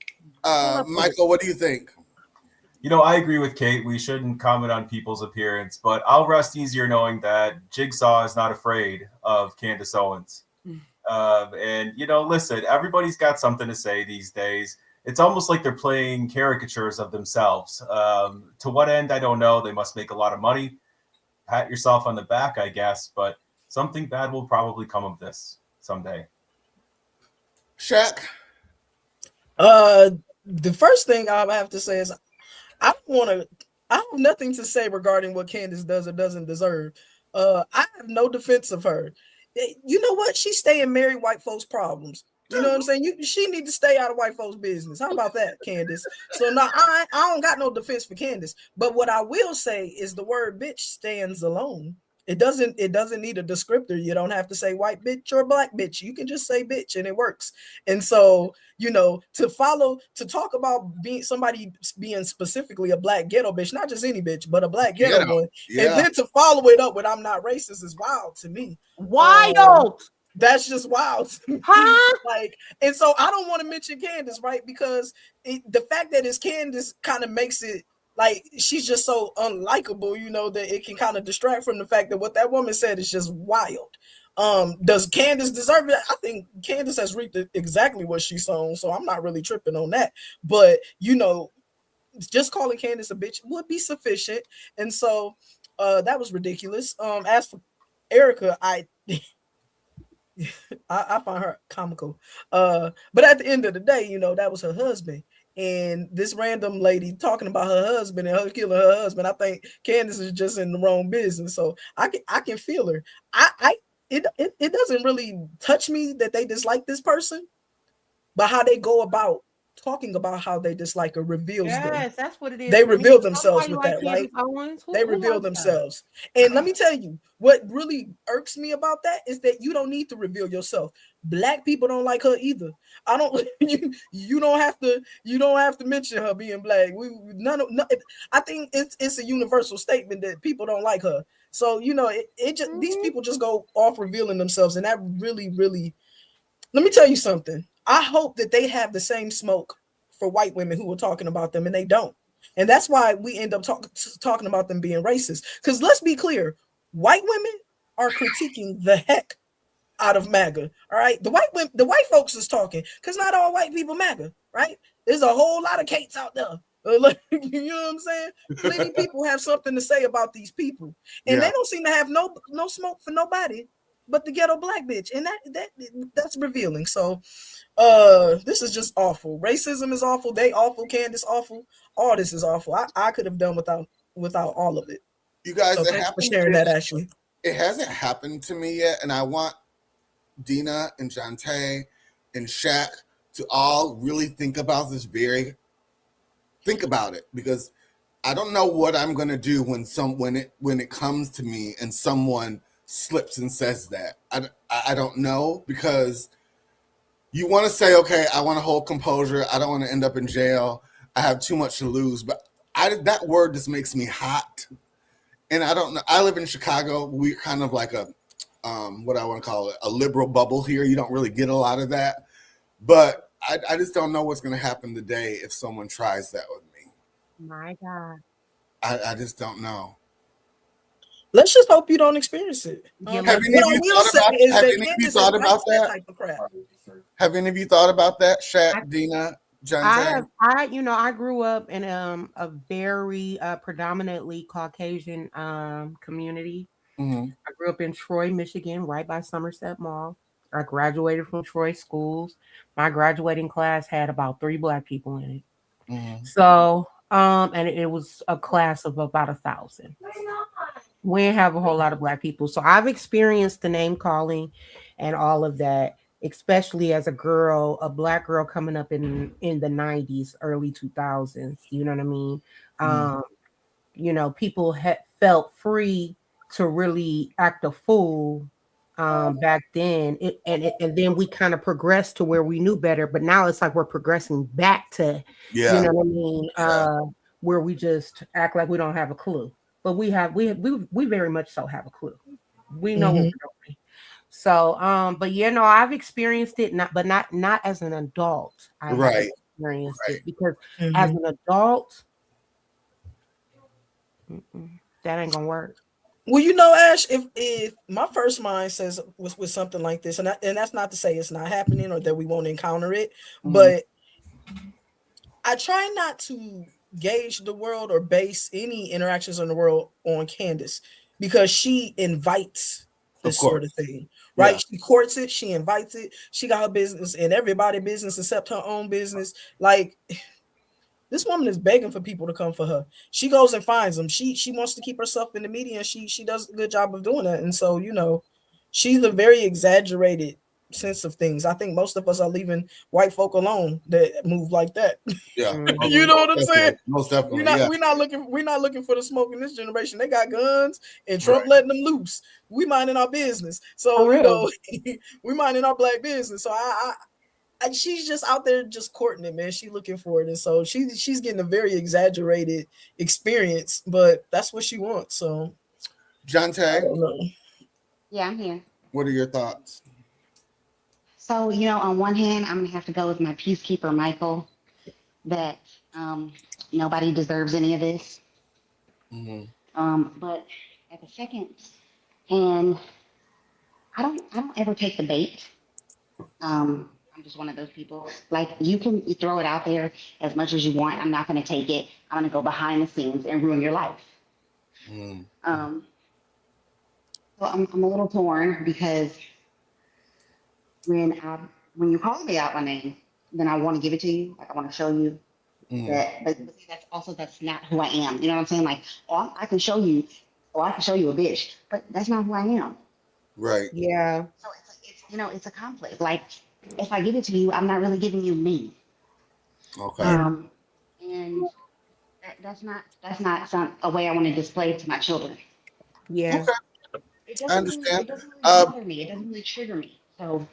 Michael, what do you think? I agree with Kate. We shouldn't comment on people's appearance, but I'll rest easier knowing that Jigsaw is not afraid of Candace Owens. And listen, everybody's got something to say these days. It's almost like they're playing caricatures of themselves. To what end, I don't know. They must make a lot of money. Pat yourself on the back, I guess, but something bad will probably come of this someday. Shaq? The first thing I have to say is I have nothing to say regarding what Candace does or doesn't deserve. I have no defense of her. You know what? She's staying married white folks' problems. You know what I'm saying? She need to stay out of white folks' business. How about that, Candace? So now I don't got no defense for Candace. But what I will say is the word bitch stands alone. It doesn't need a descriptor. You don't have to say white bitch or black bitch. You can just say bitch and it works. And so, to talk about somebody being specifically a black ghetto bitch, not just any bitch, but a black ghetto one, and then to follow it up with I'm not racist is wild to me. Wild. That's just wild. And so I don't want to mention Candace, right? Because the fact that it's Candace kind of makes it like she's just so unlikable, that it can kind of distract from the fact that what that woman said is just wild. Does Candace deserve it? I think Candace has reaped exactly what she's sown, so I'm not really tripping on that. But just calling Candace a bitch would be sufficient, and so that was ridiculous. As for Erica, I find her comical. But at the end of the day, that was her husband. And this random lady talking about her husband and her killing her husband, I think Candace is just in the wrong business. So I can feel her. It doesn't really touch me that they dislike this person, but how they go about talking about how they dislike her reveals them. Yes, that's what it is. They reveal themselves with that, right? They reveal themselves. And let me tell you, what really irks me about that is that you don't need to reveal yourself. Black people don't like her either. I don't. You don't have to mention her being black. I think it's a universal statement that people don't like her. So these people just go off revealing themselves, and that really, really. Let me tell you something. I hope that they have the same smoke for white women who are talking about them, and they don't. And that's why we end up talking about them being racist. Because let's be clear, white women are critiquing the heck out of MAGA. All right, the white folks is talking because not all white people MAGA. Right? There's a whole lot of Kates out there. You know what I'm saying? Many people have something to say about these people, and they don't seem to have no smoke for nobody but the ghetto black bitch, and that's revealing. So this is just awful. Racism is awful. They awful. Candace awful. All this is awful. I could have done without all of it. You guys, so thanks for sharing that. Actually, it hasn't happened to me yet, and I want Dina and Jante and Shaq to all really think about this. Think about it, because I don't know what I'm gonna do when it comes to me and someone slips and says that. I don't know, because you want to say, okay, I want to hold composure. I don't want to end up in jail. I have too much to lose. But that word just makes me hot. And I don't know. I live in Chicago. We're kind of like a, what I want to call it, a liberal bubble here. You don't really get a lot of that. But I just don't know what's going to happen today if someone tries that with me. My God. I just don't know. Let's just hope you don't experience it. Have any of you thought about that? Have any of you thought about that, Shaq, Dina, John I grew up in a very predominantly Caucasian community. Mm-hmm. I grew up in Troy, Michigan, right by Somerset Mall. I graduated from Troy schools. My graduating class had about 3 Black people in it. Mm-hmm. So, and it was a class of about 1,000. We didn't have a whole lot of Black people. So I've experienced the name calling and all of that, especially as a girl, a Black girl coming up in the 90s, early 2000s. You know what I mean? People had felt free to really act a fool back then. And then we kind of progressed to where we knew better, but now it's like we're progressing back to, you know what I mean? Where we just act like we don't have a clue. But we very much so have a clue. We know what we're doing. So, but I've experienced it, but not as an adult. I haven't experienced it because as an adult, that ain't gonna work. Well, Ash, if my first mind says with something like this, and that's not to say it's not happening or that we won't encounter it, but I try not to gauge the world or base any interactions in the world on Candace because she invites this sort of thing, right? She courts it, she invites it, she got her business and everybody's business except her own business. Like, this woman is begging for people to come for her. She goes and finds them. She wants to keep herself in the media, and she does a good job of doing that. And so, she's a very exaggerated sense of things. I think most of us are leaving white folk alone that move like that. Yeah. You know what I'm saying? Most definitely. We're not looking for the smoke in this generation. They got guns and Trump letting them loose. We minding our business. So, we minding our Black business. So she's just out there just courting it, man. She's looking for it. And so she's getting a very exaggerated experience, but that's what she wants. So John Tay. Yeah, I'm here. What are your thoughts? So, on one hand, I'm going to have to go with my peacekeeper, Michael, that nobody deserves any of this. But at the second hand, I don't ever take the bait. I'm just one of those people. Like, you can throw it out there as much as you want. I'm not going to take it. I'm going to go behind the scenes and ruin your life. So I'm a little torn because when you call me out my name, then I want to give it to you. Like, I want to show you that. But see, that's not who I am. You know what I'm saying? Like, I can show you a bitch, but that's not who I am. Right. Yeah. So it's a conflict. Like, if I give it to you, I'm not really giving you me. Okay. And that's not a way I want to display it to my children. Yeah. Okay. I understand. It doesn't really bother me. It doesn't really trigger me. So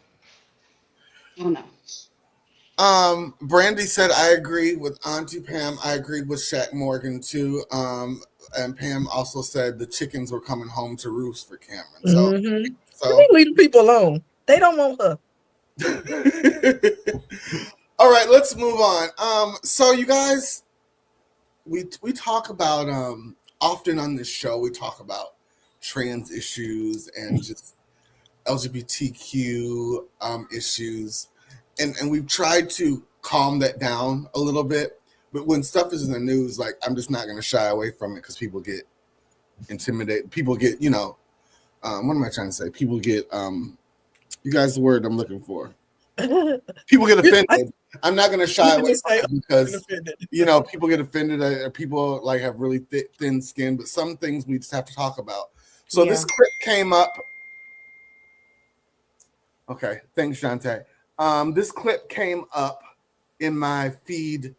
I don't know. Brandy said, I agree with Auntie Pam. I agreed with Shaq Morgan too. And Pam also said the chickens were coming home to roost for Cameron. So leave the people alone. They don't want her. All right, let's move on. So you guys, we talk about often on this show, we talk about trans issues and just LGBTQ issues, and we've tried to calm that down a little bit. But when stuff is in the news, like, I'm just not going to shy away from it because people get intimidated. People get, what am I trying to say? People get you guys, the word I'm looking for. People get offended. I'm not going to shy away from it because, people get offended. People like have really thin skin, but some things we just have to talk about. So this clip came up. Okay, thanks, Shante. This clip came up in my feed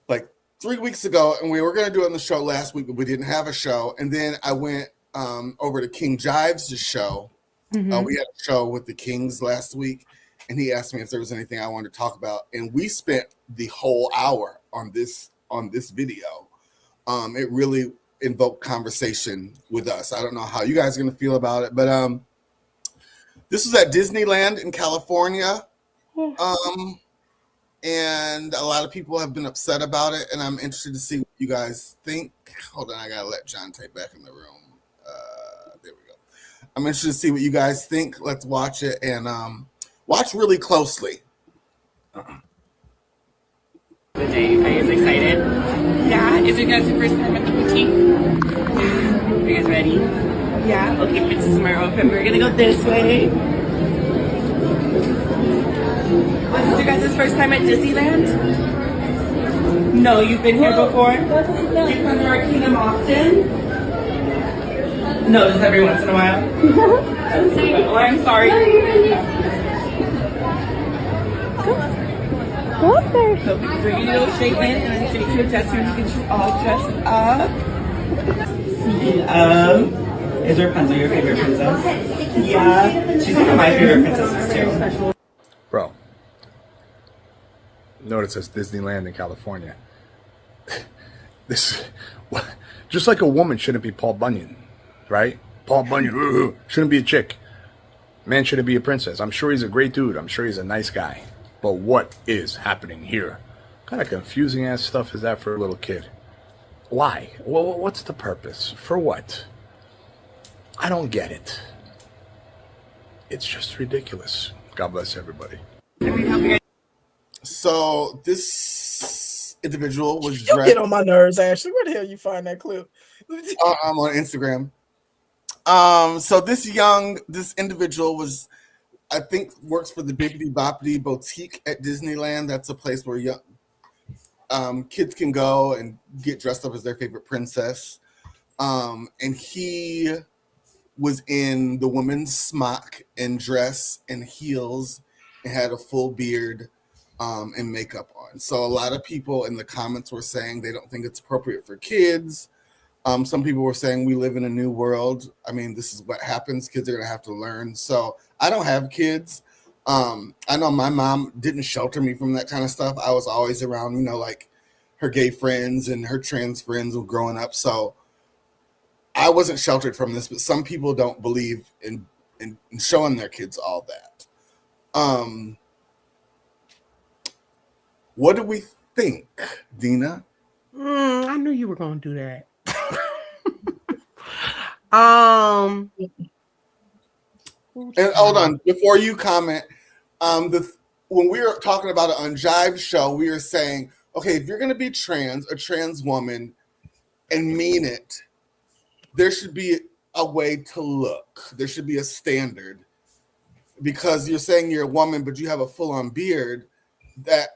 like 3 weeks ago, and we were going to do it on the show last week, but we didn't have a show. And then I went over to King Jives' show. We had a show with the Kings last week, and he asked me if there was anything I wanted to talk about, and we spent the whole hour on this video. It really invoked conversation with us. I don't know how you guys are going to feel about it, but this was at Disneyland in California, and a lot of people have been upset about it, and I'm interested to see what you guys think. Hold on, I gotta let John take back in the room. There we go. I'm interested to see what you guys think. Let's watch it and watch really closely. The day, are you guys excited? Yeah, is it guys your first time at the boutique? Are you guys ready? Yeah, okay, Princess is my outfit. We're gonna go this way. Was this your guys' first time at Disneyland? No, you've been here before? You come to our kingdom often? No, just every once in a while. Oh, I'm sorry. Go up there. So bring you a little statement and then take you to a dressing room to get you all dressed up. Is Rapunzel your favorite princess? Yeah, she's one of my favorite princesses too. Bro, note it says Disneyland in California. This, just like a woman shouldn't be Paul Bunyan, right? Paul Bunyan shouldn't be a chick. Man shouldn't be a princess. I'm sure he's a great dude. I'm sure he's a nice guy. But what is happening here? What kind of confusing ass stuff is that for a little kid? Why? Well, what's the purpose? For what? I don't get it. It's just ridiculous. God bless everybody. So this individual was You get on my nerves, Ashley. Where the hell you find that clip? I'm on Instagram. So this individual was, I think, works for the Bibbidi Boppity Boutique at Disneyland. That's a place where young kids can go and get dressed up as their favorite princess. And he was in the woman's smock and dress and heels and had a full beard and makeup on. So a lot of people in the comments were saying they don't think it's appropriate for kids. Some people were saying we live in a new world. I mean, this is what happens. Kids are going to have to learn. So I don't have kids. I know my mom didn't shelter me from that kind of stuff. I was always around, like her gay friends and her trans friends growing up. So I wasn't sheltered from this, but some people don't believe in showing their kids all that. What do we think, Dina? I knew you were going to do that. And hold on, before you comment, when we were talking about it on Jive Show, we were saying, okay, if you're going to be a trans woman, and mean it, there should be a way to look. There should be a standard, because you're saying you're a woman, but you have a full-on beard. That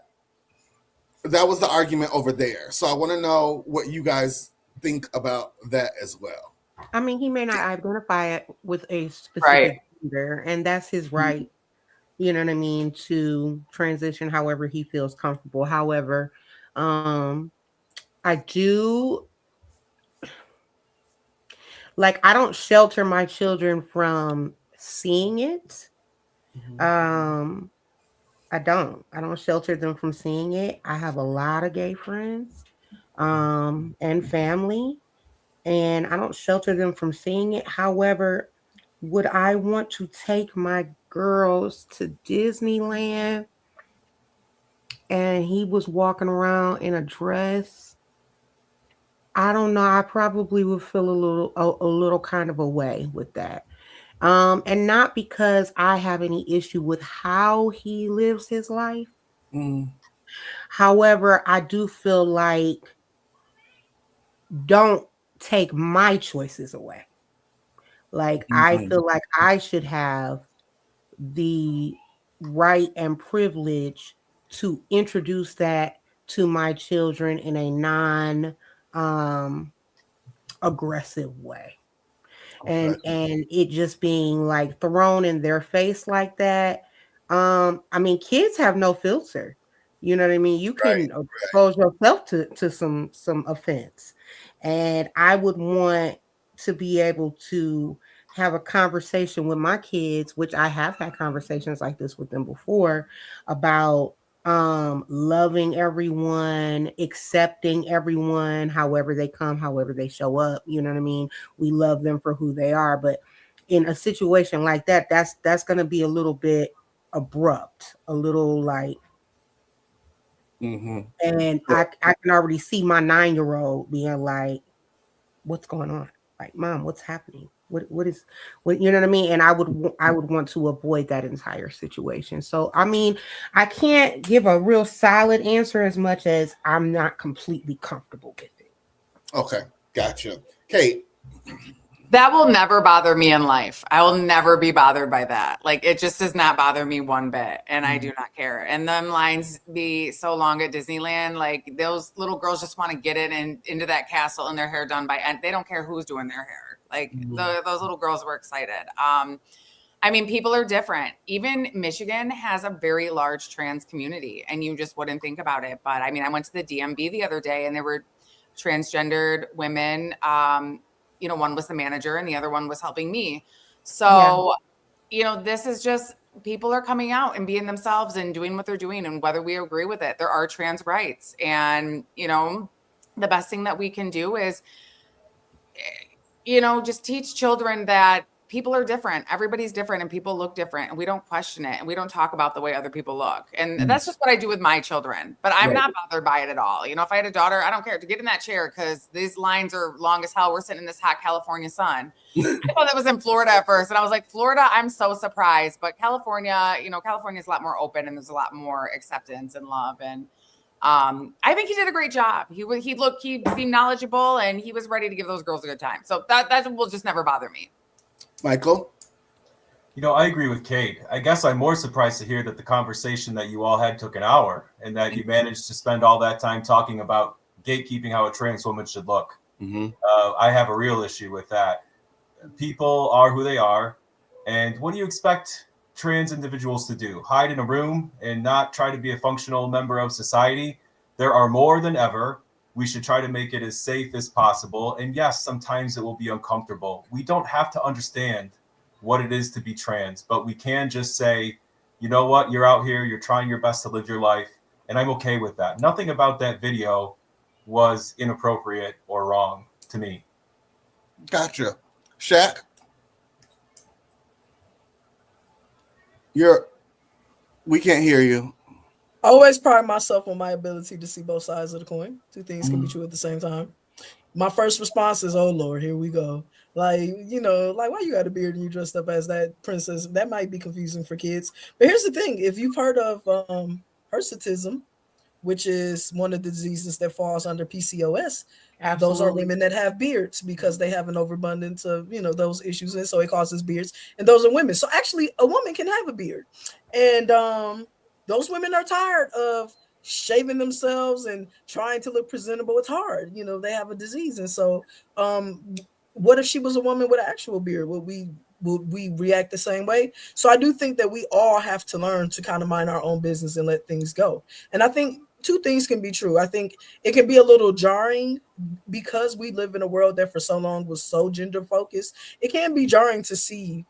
was the argument over there. So I want to know what you guys think about that as well. I mean, he may not identify it with a specific gender, and that's his right, you know what I mean, to transition however he feels comfortable. However, I don't shelter my children from seeing it. I don't shelter them from seeing it. I have a lot of gay friends and family, and I don't shelter them from seeing it. However, would I want to take my girls to Disneyland and he was walking around in a dress? I don't know. I probably would feel a little kind of a way with that. And not because I have any issue with how he lives his life. However, I do feel like don't take my choices away. I feel like I should have the right and privilege to introduce that to my children in a non-aggressive way. And it just being thrown in their face like that. I mean, kids have no filter. You know what I mean? You can expose yourself to some offense. And I would want to be able to have a conversation with my kids, which I have had conversations like this with them before, about loving everyone, accepting everyone, however they come, however they show up. You know what I mean? We love them for who they are. But in a situation like that, that's going to be a little bit abrupt, a little and I can already see my 9-year-old being like, what's going on? Mom, what's happening? What is what, you know what I mean? And I would want to avoid that entire situation. So I mean, I can't give a real solid answer as much as I'm not completely comfortable with it. Okay, gotcha. Kate. That will never bother me in life. I will never be bothered by that. Like, it just does not bother me one bit, and I do not care. And them lines be so long at Disneyland. Like, those little girls just want to get in and into that castle and their hair done by, and they don't care who's doing their hair. Like, those little girls were excited. I mean, people are different. Even Michigan has a very large trans community, and you just wouldn't think about it. But I mean, I went to the DMV the other day, and there were transgendered women. You know, one was the manager and the other one was helping me. So, you know, this is just, people are coming out and being themselves and doing what they're doing. And whether we agree with it, there are trans rights. And, you know, the best thing that we can do is, you know, just teach children that people are different. Everybody's different and people look different, and we don't question it and we don't talk about the way other people look. And that's just what I do with my children, but I'm not bothered by it at all. You know, if I had a daughter, I don't care to get in that chair because these lines are long as hell. We're sitting in this hot California sun. I thought that was in Florida at first. And I was like, Florida, I'm so surprised. But California, you know, California is a lot more open and there's a lot more acceptance and love. And I think he did a great job. He seemed knowledgeable and he was ready to give those girls a good time. So that will just never bother me. Michael? You know, I agree with Kate. I guess I'm more surprised to hear that the conversation that you all had took an hour and that you managed to spend all that time talking about gatekeeping how a trans woman should look. I have a real issue with that. People are who they are. And what do you expect trans individuals to do? Hide in a room and not try to be a functional member of society? There are more than ever. We should try to make it as safe as possible. And yes, sometimes it will be uncomfortable. We don't have to understand what it is to be trans, but we can just say, you know what, you're out here, you're trying your best to live your life, and I'm okay with that. Nothing about that video was inappropriate or wrong to me. Gotcha. Shaq? We can't hear you. I always pride myself on my ability to see both sides of the coin. Two things can be true at the same time. My first response is, oh Lord, here we go. Like, you know, like, why you got a beard and you dressed up as that princess? That might be confusing for kids. But here's the thing. If you've heard of hirsutism, which is one of the diseases that falls under PCOS, those are women that have beards because they have an overabundance of, you know, those issues. And so it causes beards. And those are women. So actually a woman can have a beard. And those women are tired of shaving themselves and trying to look presentable. It's hard. You know, they have a disease. And so what if she was a woman with an actual beard? Would we react the same way? So I do think that we all have to learn to kind of mind our own business and let things go. And I think two things can be true. I think it can be a little jarring because we live in a world that for so long was so gender focused. It can be jarring to see,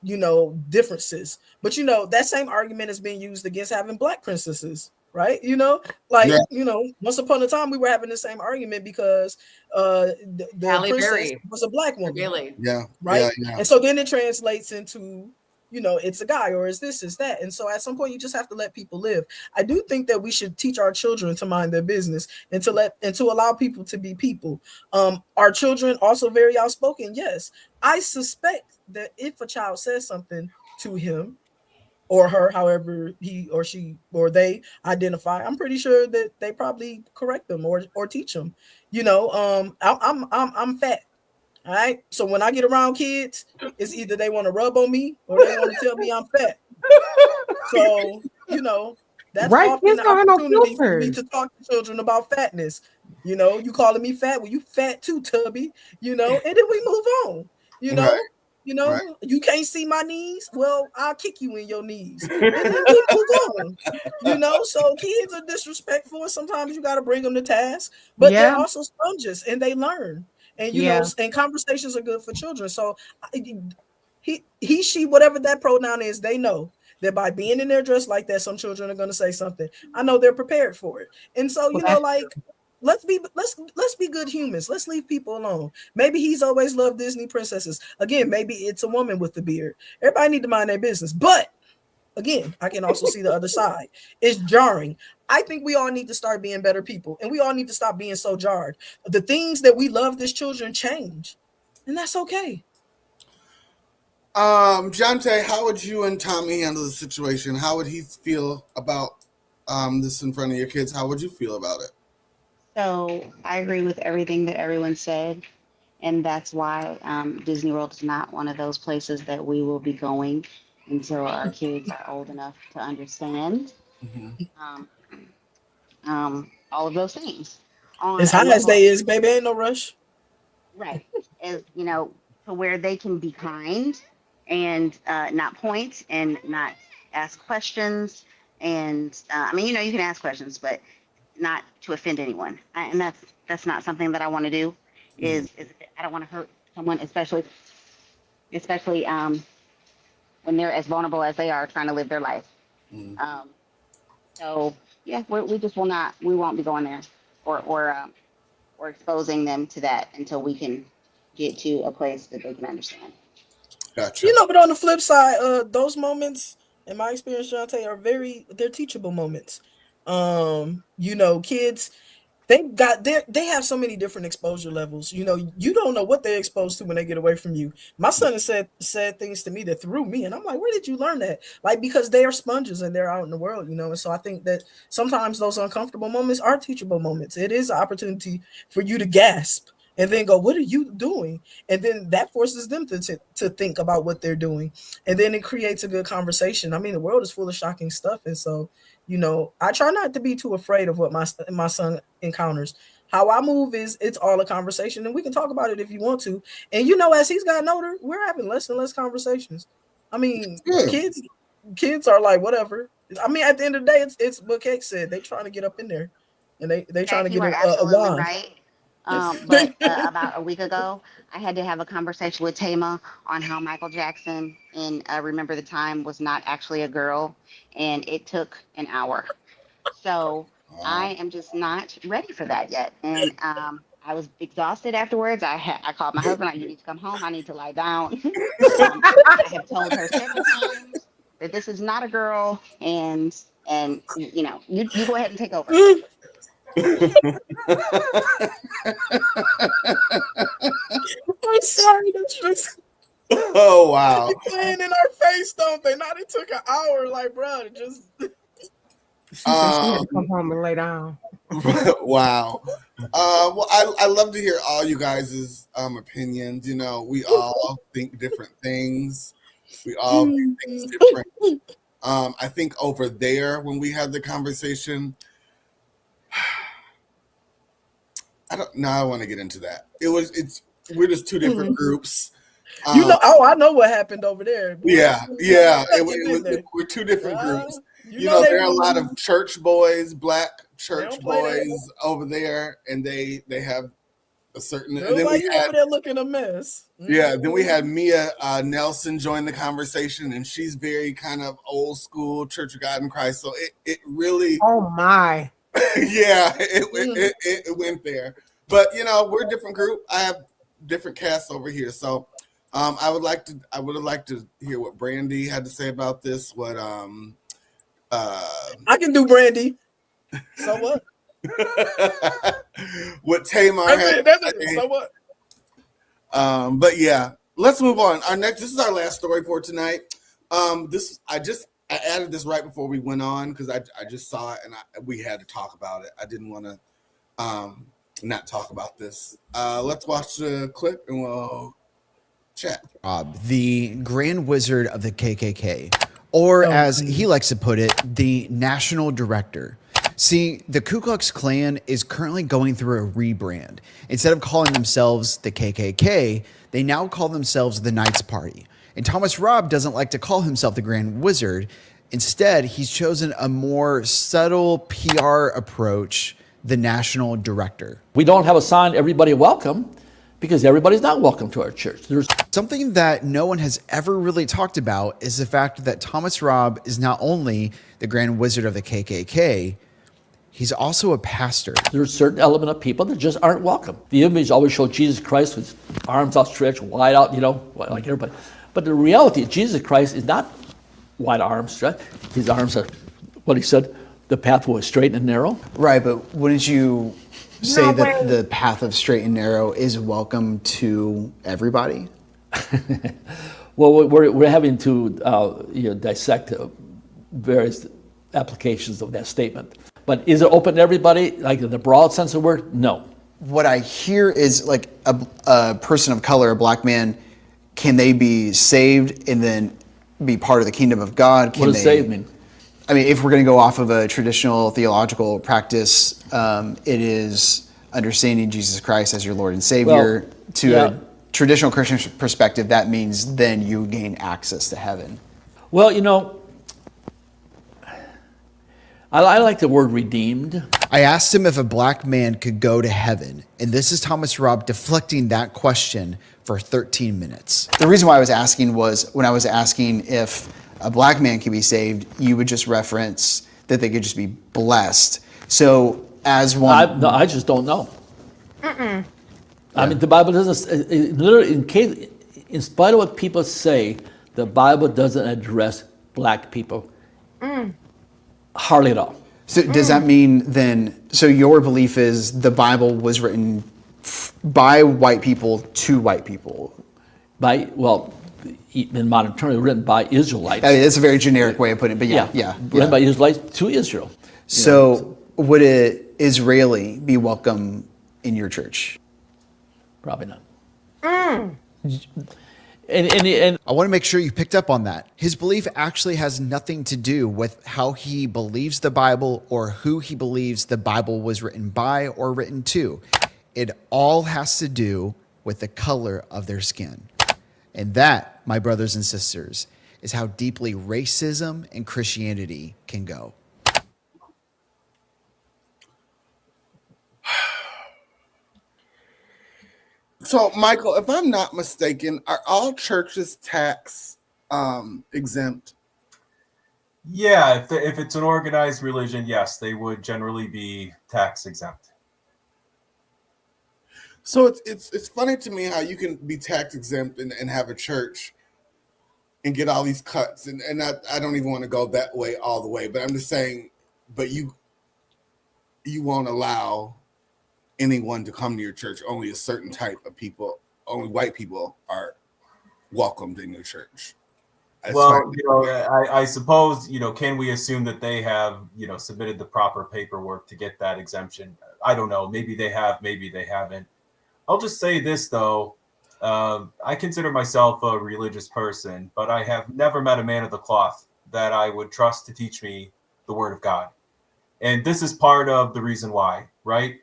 you know, differences. But, you know, that same argument is being used against having Black princesses, right? You know, like, you know, once upon a time we were having the same argument because the princess was a Black woman. Really? Yeah. Right. Yeah. And so then it translates into, you know, it's a guy or is this, is that. And so at some point you just have to let people live. I do think that we should teach our children to mind their business and to allow people to be people. Our children also very outspoken. Yes. I suspect that if a child says something to him or her, however he or she or they identify, I'm pretty sure that they probably correct them or teach them. You know, I'm fat. All right. So when I get around kids, it's either they want to rub on me or they want to tell me I'm fat. So, you know, that's often the opportunity for me to talk to children about fatness. You know, you calling me fat? Well, you fat too, Tubby. You know, and then we move on. You know, you can't see my knees. Well, I'll kick you in your knees. And then we move on. You know, so kids are disrespectful, and sometimes you got to bring them to task. But they're also sponges, and they learn. And you know, and conversations are good for children. So he, she, whatever that pronoun is, they know that by being in their dress like that, some children are going to say something. I know they're prepared for it. And so, you know, like, let's be good humans. Let's leave people alone. Maybe he's always loved Disney princesses. Again, maybe it's a woman with the beard. Everybody need to mind their business. But again, I can also see the other side. It's jarring. I think we all need to start being better people, and we all need to stop being so jarred. The things that we loved as children change, and that's okay. Jonte, how would you and Tommy handle the situation? How would he feel about this in front of your kids? How would you feel about it? So I agree with everything that everyone said. And that's why Disney World is not one of those places that we will be going until our kids are old enough to understand all of those things. On As a high as level, they is, baby, ain't no rush. right, as you know, to where they can be kind and not point and not ask questions. And I mean, you can ask questions, but not to offend anyone. And that's not something that I want to do. Is I don't want to hurt someone, especially when they're as vulnerable as they are trying to live their life. So yeah, we just will not. We won't be going there or exposing them to that until we can get to a place that they can understand. Gotcha. But on the flip side, those moments, in my experience, Jonte, they're teachable moments. Kids, they have so many different exposure levels. You don't know what they're exposed to when they get away from you. My son has said things to me that threw me, and I'm like, where did you learn that? Like, because they are sponges and they're out in the world, and so I think that sometimes those uncomfortable moments are teachable moments. It is an opportunity for you to gasp and then go, what are you doing? And then that forces them to think about what they're doing. And then it creates a good conversation. I mean, the world is full of shocking stuff. And so, I try not to be too afraid of what my son encounters. How I move is it's all a conversation, and we can talk about it if you want to. And as he's gotten older, we're having less and less conversations. I mean, kids are like, whatever. I mean, at the end of the day, it's what Cake said. They trying to get up in there, and they trying to get You are a absolutely wand. right. But about a week ago, I had to have a conversation with Tama on how Michael Jackson in Remember the Time was not actually a girl, and it took an hour. So I am just not ready for that yet. And I was exhausted afterwards. I called my husband. You need to come home. I need to lie down. I have told her several times that this is not a girl, and you go ahead and take over. I'm sorry, that's just. Oh wow! Playing in our face, don't they? Now it took an hour. Like, bro, just. Come home and lay down. Wow. Well, I love to hear all you guys' opinions. We all think different things. We all do things different. I think over there when we had the conversation, I don't want to get into that. We're just two different groups. I know what happened over there. Boy. Yeah. We're two different groups. There are a lot of church boys, black church boys over there, and they have a certain. And then we had over there looking a mess. Yeah. Then we had Mia Nelson join the conversation, and she's very kind of old school Church of God in Christ. So it really. Oh my. Yeah, it went there. But we're a different group. I have different casts over here, so I would have liked to hear what Brandy had to say about this. What I can do Brandy. So what? What Tamar had. So what? But yeah, let's move on. This is our last story for tonight. I added this right before we went on because I just saw it and we had to talk about it. I didn't want to not talk about this. Let's watch the clip and we'll chat. The Grand Wizard of the KKK, or as he likes to put it, the National Director. See, the Ku Klux Klan is currently going through a rebrand. Instead of calling themselves the KKK, they now call themselves the Knights Party. And Thomas Robb doesn't like to call himself the Grand Wizard. Instead, he's chosen a more subtle PR approach, the National Director. We don't have a sign, everybody welcome, because everybody's not welcome to our church. There's something that no one has ever really talked about is the fact that Thomas Robb is not only the Grand Wizard of the KKK, he's also a pastor. There's a certain element of people that just aren't welcome. The image always showed Jesus Christ with arms outstretched, wide out, like everybody. But the reality is Jesus Christ is not wide arms stretched. His arms are, what he said, the path was straight and narrow. Right, but wouldn't you say that the path of straight and narrow is welcome to everybody? Well, we're having to dissect various applications of that statement. But is it open to everybody, like in the broad sense of the word? No. What I hear is like a person of color, a black man, can they be saved and then be part of the kingdom of God? What does saved mean? I mean, if we're going to go off of a traditional theological practice, it is understanding Jesus Christ as your Lord and Savior. A traditional Christian perspective, that means then you gain access to heaven. Well, I like the word redeemed. I asked him if a black man could go to heaven, and this is Thomas Robb deflecting that question for 13 minutes. The reason why I was asking was when I was asking if a black man can be saved, you would just reference that they could just be blessed. So as one... I just don't know. I mean, the Bible doesn't, literally, in spite of what people say, the Bible doesn't address black people. Hardly at all. So does that mean then, so your belief is the Bible was written by white people to white people? In modern terms, written by Israelites. I mean, it's a very generic way of putting it, but yeah. Written by Israelites to Israel. So would an Israeli be welcome in your church? Probably not. And I want to make sure you picked up on that. His belief actually has nothing to do with how he believes the Bible or who he believes the Bible was written by or written to. It all has to do with the color of their skin. And that, my brothers and sisters, is how deeply racism and Christianity can go. So, Michael, if I'm not mistaken, are all churches tax exempt? Yeah, if it's an organized religion, yes, they would generally be tax exempt. So it's funny to me how you can be tax exempt and have a church and get all these cuts, and I don't even want to go that way all the way, but I'm just saying, but you won't allow anyone to come to your church. Only a certain type of people, only white people are welcomed in your church. Well, I suppose, can we assume that they have, submitted the proper paperwork to get that exemption? I don't know. Maybe they have, maybe they haven't. I'll just say this, though. I consider myself a religious person, but I have never met a man of the cloth that I would trust to teach me the word of God. And this is part of the reason why, right?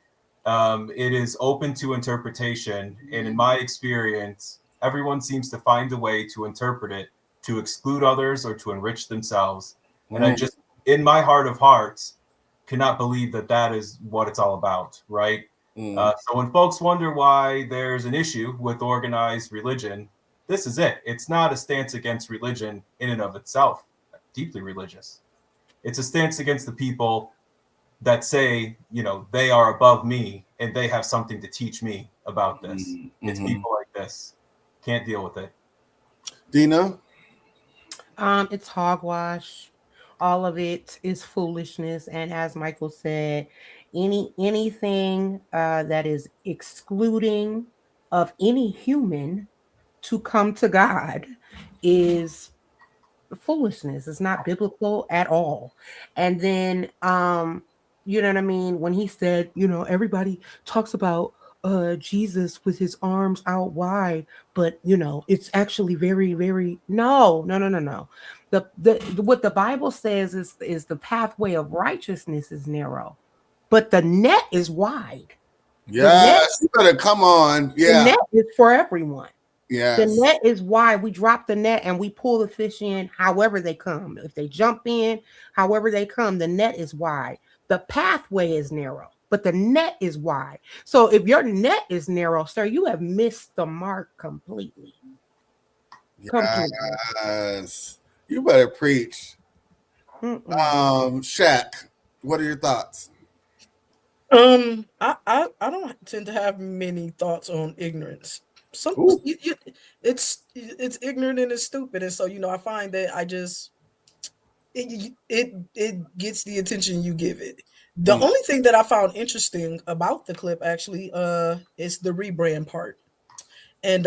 It is open to interpretation. And in my experience, everyone seems to find a way to interpret it to exclude others or to enrich themselves. And I just, in my heart of hearts, cannot believe that that is what it's all about, right? So when folks wonder why there's an issue with organized religion, this is it. It's not a stance against religion in and of itself, deeply religious. It's a stance against the people that say, they are above me and they have something to teach me about this. It's people like this. Can't deal with it. Dina? It's hogwash. All of it is foolishness. And as Michael said, anything that is excluding of any human to come to God is foolishness. It's not biblical at all. And then you know what I mean, when he said, everybody talks about Jesus with his arms out wide, but it's actually very, very no. The what the Bible says is the pathway of righteousness is narrow, but the net is wide. Yes, you better come on. Yeah, the net is for everyone. Yes. The net is wide. We drop the net and we pull the fish in however they come. If they jump in, however they come, the net is wide. The pathway is narrow, but the net is wide. So if your net is narrow, sir, you have missed the mark completely. Yes. You better preach. Shaq, what are your thoughts? I don't tend to have many thoughts on ignorance. It's ignorant and it's stupid, and so I find that I just it gets the attention you give it. The only thing that I found interesting about the clip actually is the rebrand part. And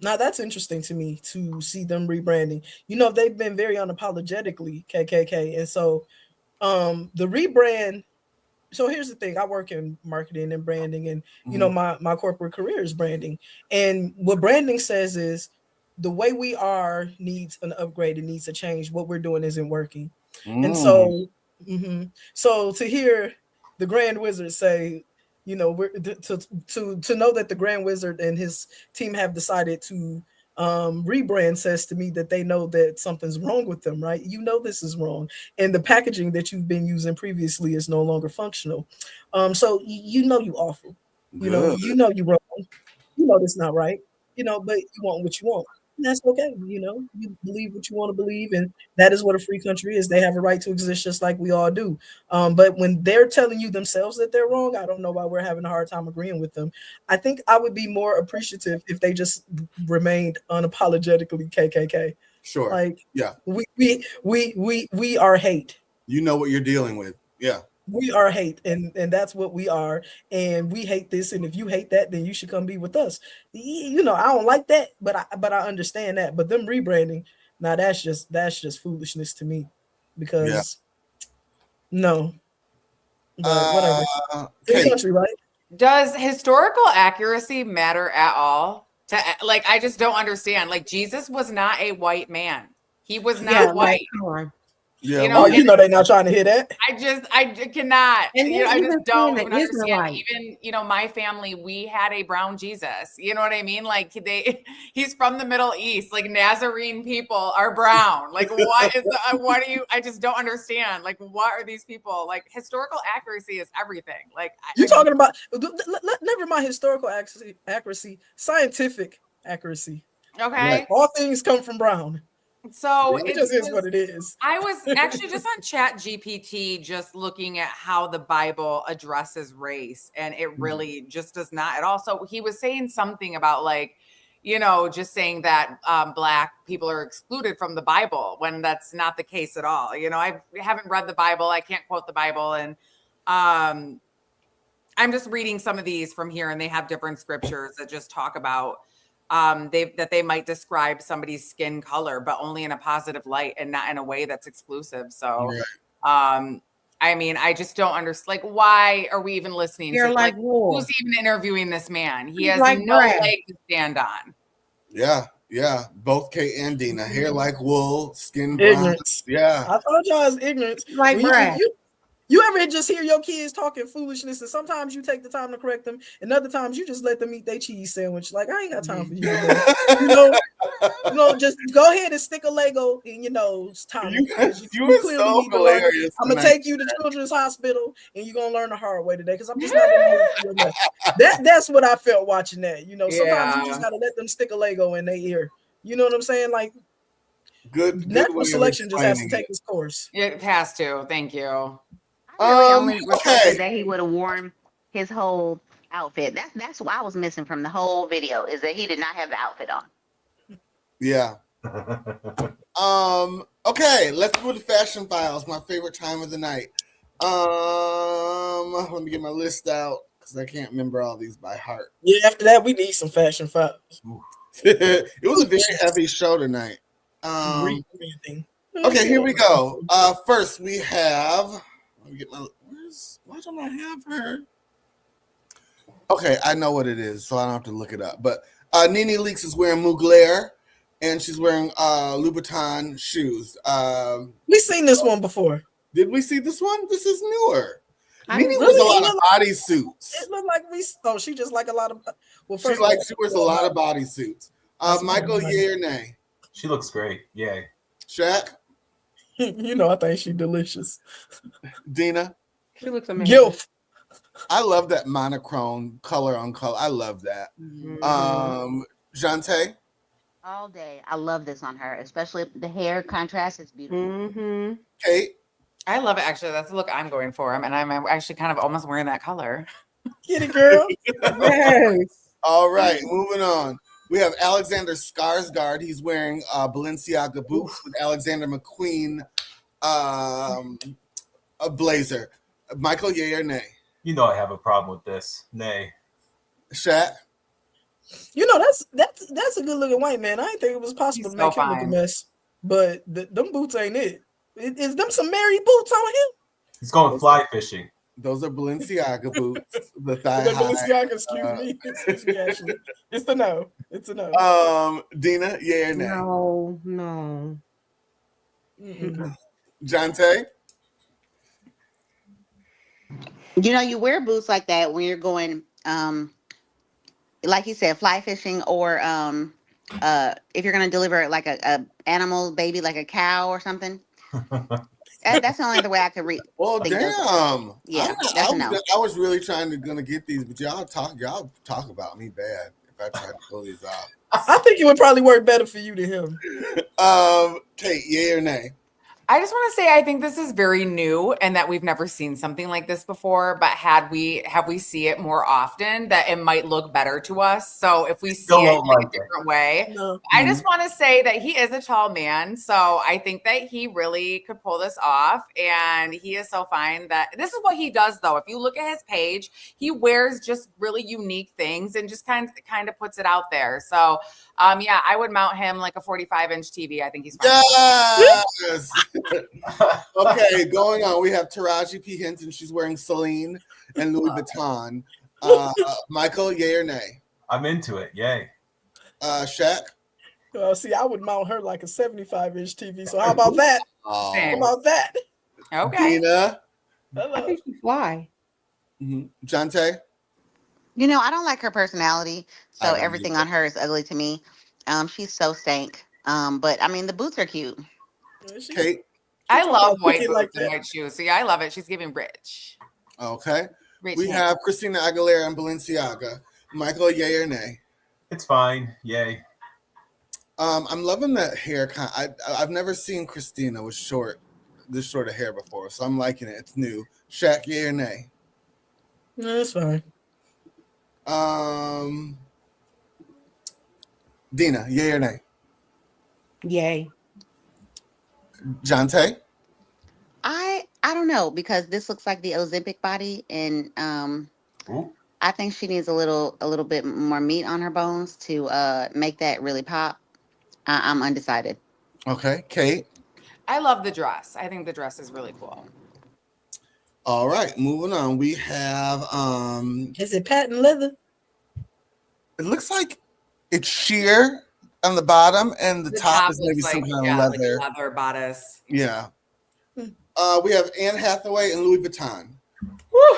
now that's interesting to me to see them rebranding. They've been very unapologetically KKK, and so the rebrand. So here's the thing: I work in marketing and branding, and my corporate career is branding. And what branding says is the way we are needs an upgrade. It needs a change. What we're doing isn't working. And so, so to hear the Grand Wizard say, we're to know that the Grand Wizard and his team have decided to rebrand says to me that they know that something's wrong with them, right? This is wrong, and the packaging that you've been using previously is no longer functional. So you awful, you you wrong, that's not right, but you want what you want. And that's okay. You believe what you want to believe, and that is what a free country is. They have a right to exist just like we all do. But when they're telling you themselves that they're wrong, I don't know why we're having a hard time agreeing with them. I think I would be more appreciative if they just remained unapologetically KKK. Sure. Like, yeah, we are hate. You know what you're dealing with. Yeah. We are hate, and that's what we are, and we hate this. And if you hate that, then you should come be with us. I don't like that, but I understand that. But them rebranding, now that's just foolishness to me, because no, but whatever. Free country, right? Does historical accuracy matter at all? I just don't understand. Like, Jesus was not a white man. He was not white. Come on. Yeah, they're not trying to hear that. I cannot. And I just don't even understand. Israelite. Even my family, we had a brown Jesus. You know what I mean? Like, he's from the Middle East. Like, Nazarene people are brown. Like, what is what do you? I just don't understand. Like, what are these people? Like, historical accuracy is everything. Like, you're talking about. Never mind historical accuracy. Scientific accuracy. Okay. Like, all things come from brown. So it just is what it is. I was actually just on Chat GPT, just looking at how the Bible addresses race, and it really just does not at all. So he was saying something about just saying that Black people are excluded from the Bible when that's not the case at all. I haven't read the Bible. I can't quote the Bible. And I'm just reading some of these from here, and they have different scriptures that just talk about they might describe somebody's skin color, but only in a positive light and not in a way that's exclusive. So, I just don't understand. Like, why are we even listening to who's even interviewing this man? He has no leg to stand on. Yeah. Both Kate and Dina, hair like wool, skin brown. Yeah. I thought y'all was ignorant. Like Brad. You ever just hear your kids talking foolishness, and sometimes you take the time to correct them, and other times you just let them eat their cheese sandwich? Like, I ain't got time for you. Just go ahead and stick a Lego in your nose, Tommy. You clearly so need to learn. I'm gonna take you to Children's Hospital, and you're gonna learn the hard way today, because I'm just not in the mood. That's what I felt watching that. Sometimes you just gotta let them stick a Lego in their ear. You know what I'm saying? Like, good natural selection just has to take its course. It has to. Thank you. Only requested that he would have worn his whole outfit. That's what I was missing from the whole video, is that he did not have the outfit on. Yeah. Okay, let's go to Fashion Files, my favorite time of the night. Let me get my list out because I can't remember all these by heart. Yeah, after that, we need some Fashion Files. It was a very heavy show tonight. Okay, here we go. First, we have. Let me get my. Why don't I have her? Okay, I know what it is, so I don't have to look it up. But Nene Leakes is wearing Mugler, and she's wearing Louboutin shoes. We've seen this one before. Did we see this one? This is newer. Nene wears a lot of bodysuits. It looked like she just like a lot of. Well, she wears a lot of bodysuits. Michael, yay or nay? She looks great. Yay. Shaq? I think she's delicious. Dina? She looks amazing. Gilf. I love that monochrome color on color. I love that. Jante? All day. I love this on her, especially the hair contrast is beautiful. Kate? I love it. Actually, that's the look I'm going for. And I'm actually kind of almost wearing that color. Get it, girl. Yes. All right, moving on. We have Alexander Skarsgård. He's wearing Balenciaga boots with Alexander McQueen a blazer. Michael, yay or nay? I have a problem with this. Nay. Shaq? You know, that's a good looking white man. I didn't think it was possible to make him look a mess. But them boots ain't it. Is them some Mary boots on him? He's going fly fishing. Those are Balenciaga boots. The thigh The high. Balenciaga, excuse me, Ashley. It's a no. It's a no. Dina, yeah or nay? No. Jonte? You know, you wear boots like that when you're going, like you said, fly fishing, or if you're going to deliver like a animal baby, like a cow or something. That's the only other way I could read. Well, damn. Yeah, that's a no. I was really gonna get these, but y'all talk about me bad if I try to pull these off. I think it would probably work better for you than him. Kate, yay or nay? I just want to say I think this is very new and that we've never seen something like this before. But have we see it more often, that it might look better to us. So if we see it in a different way, I just want to say that he is a tall man. So I think that he really could pull this off, and he is so fine. That this is what he does, though. If you look at his page, he wears just really unique things and just kind of puts it out there. So yeah, I would mount him like a 45-inch TV. I think he's fine. Yes. Okay, going on. We have Taraji P. Henson. She's wearing Celine and Louis Vuitton. Michael, yay or nay? I'm into it. Yay. Shaq? See, I would mount her like a 75-inch TV. So how about that? How about that? Okay. Dina? I think she fly. Jonte? You know, I don't like her personality, so everything on her is ugly to me. She's so stank. But I mean, the boots are cute. Kate? I love white boots and white shoes. So yeah, I love it. She's giving rich. Okay. Rich we have Christina Aguilera and Balenciaga. Michael, yay or nay? It's fine. Yay. I'm loving that hair. I've never seen Christina with this short of hair before, so I'm liking it. It's new. Shaq, yay or nay? No, it's fine. Dina, yay or nay? Yay. Jonte? I don't know, because this looks like the Ozempic body, and I think she needs a little bit more meat on her bones to make that really pop. I'm undecided. Okay, Kate? I love the dress. I think the dress is really cool. All right, moving on. We have is it patent leather? It looks like it's sheer on the bottom, and the top is maybe some kind of leather. Like leather bodice. Yeah. We have Anne Hathaway and Louis Vuitton. Woo!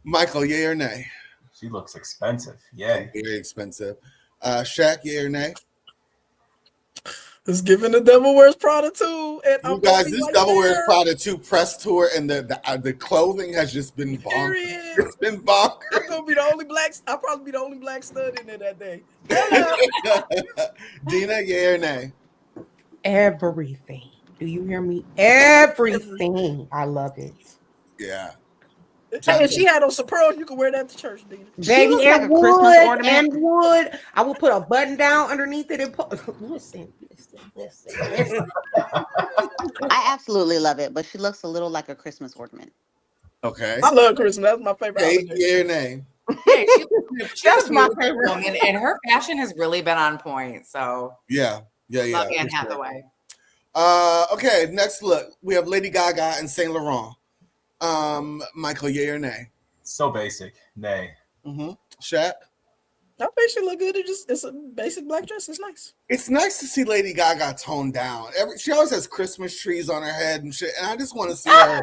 Michael, yay or nay? She looks expensive. Yay. Very expensive. Shaq, yay or nay? It's giving the Devil Wears Prada 2. And you guys, this Devil Wears Prada 2 press tour, and the clothing has just been bonkers. It's been bonkers. I'm gonna be the only black. I'll probably be the only black stud in there that day. Dina, yay or nay? Everything. Do you hear me? Everything. I love it. Yeah. Hey, if she had on some pearls, you could wear that to church, Dina. Baby, and like wood, and wood. I will put a button down underneath it and listen. I absolutely love it, but she looks a little like a Christmas ornament. Okay. I love Christmas. That's my favorite. Hey, yay or nay? Hey, that's my favorite woman, and her fashion has really been on point. So yeah. Love Anne Hathaway. Okay, next look. We have Lady Gaga and Saint Laurent. Michael, yay or nay? So basic. Nay. Shaq? I think she look good. It's a basic black dress. It's nice. It's nice to see Lady Gaga toned down. She always has Christmas trees on her head and shit, and I just want to see her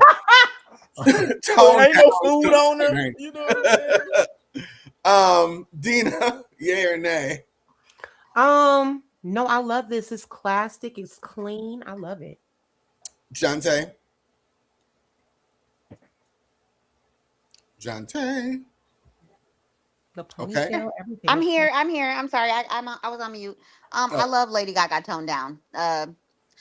toned ain't down. no food on her. You know what I'm saying? Dina, yay or nay? No, I love this. It's classic. It's clean. I love it. Jonte? The ponytail, everything. I'm here. I'm sorry. I was on mute. I love Lady Gaga toned down.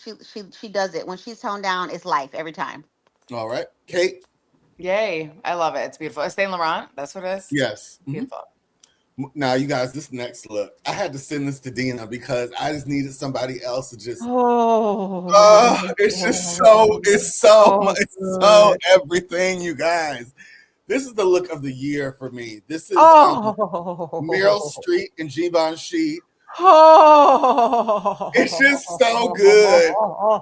She does it. When she's toned down, it's life every time. All right. Kate? Yay. I love it. It's beautiful. It's Saint Laurent. That's what it is? Yes. Beautiful. Now, you guys, this next look, I had to send this to Dina because I just needed somebody else to just. It's just so everything, you guys. This is the look of the year for me. This is Meryl Streep and Givenchy. Oh, It's just so good.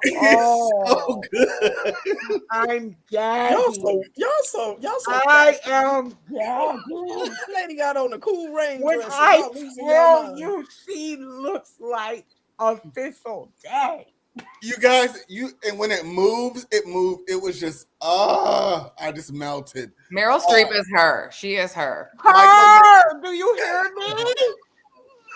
It's so good. I'm gagging. Y'all so. I am gagging. This lady got on a cool rain When dress. I Y'all losing your tell mind. you, she looks like official day. You guys, and when it moved. It was just, I just melted. Meryl Streep is her. She is her. Her, do you hear me?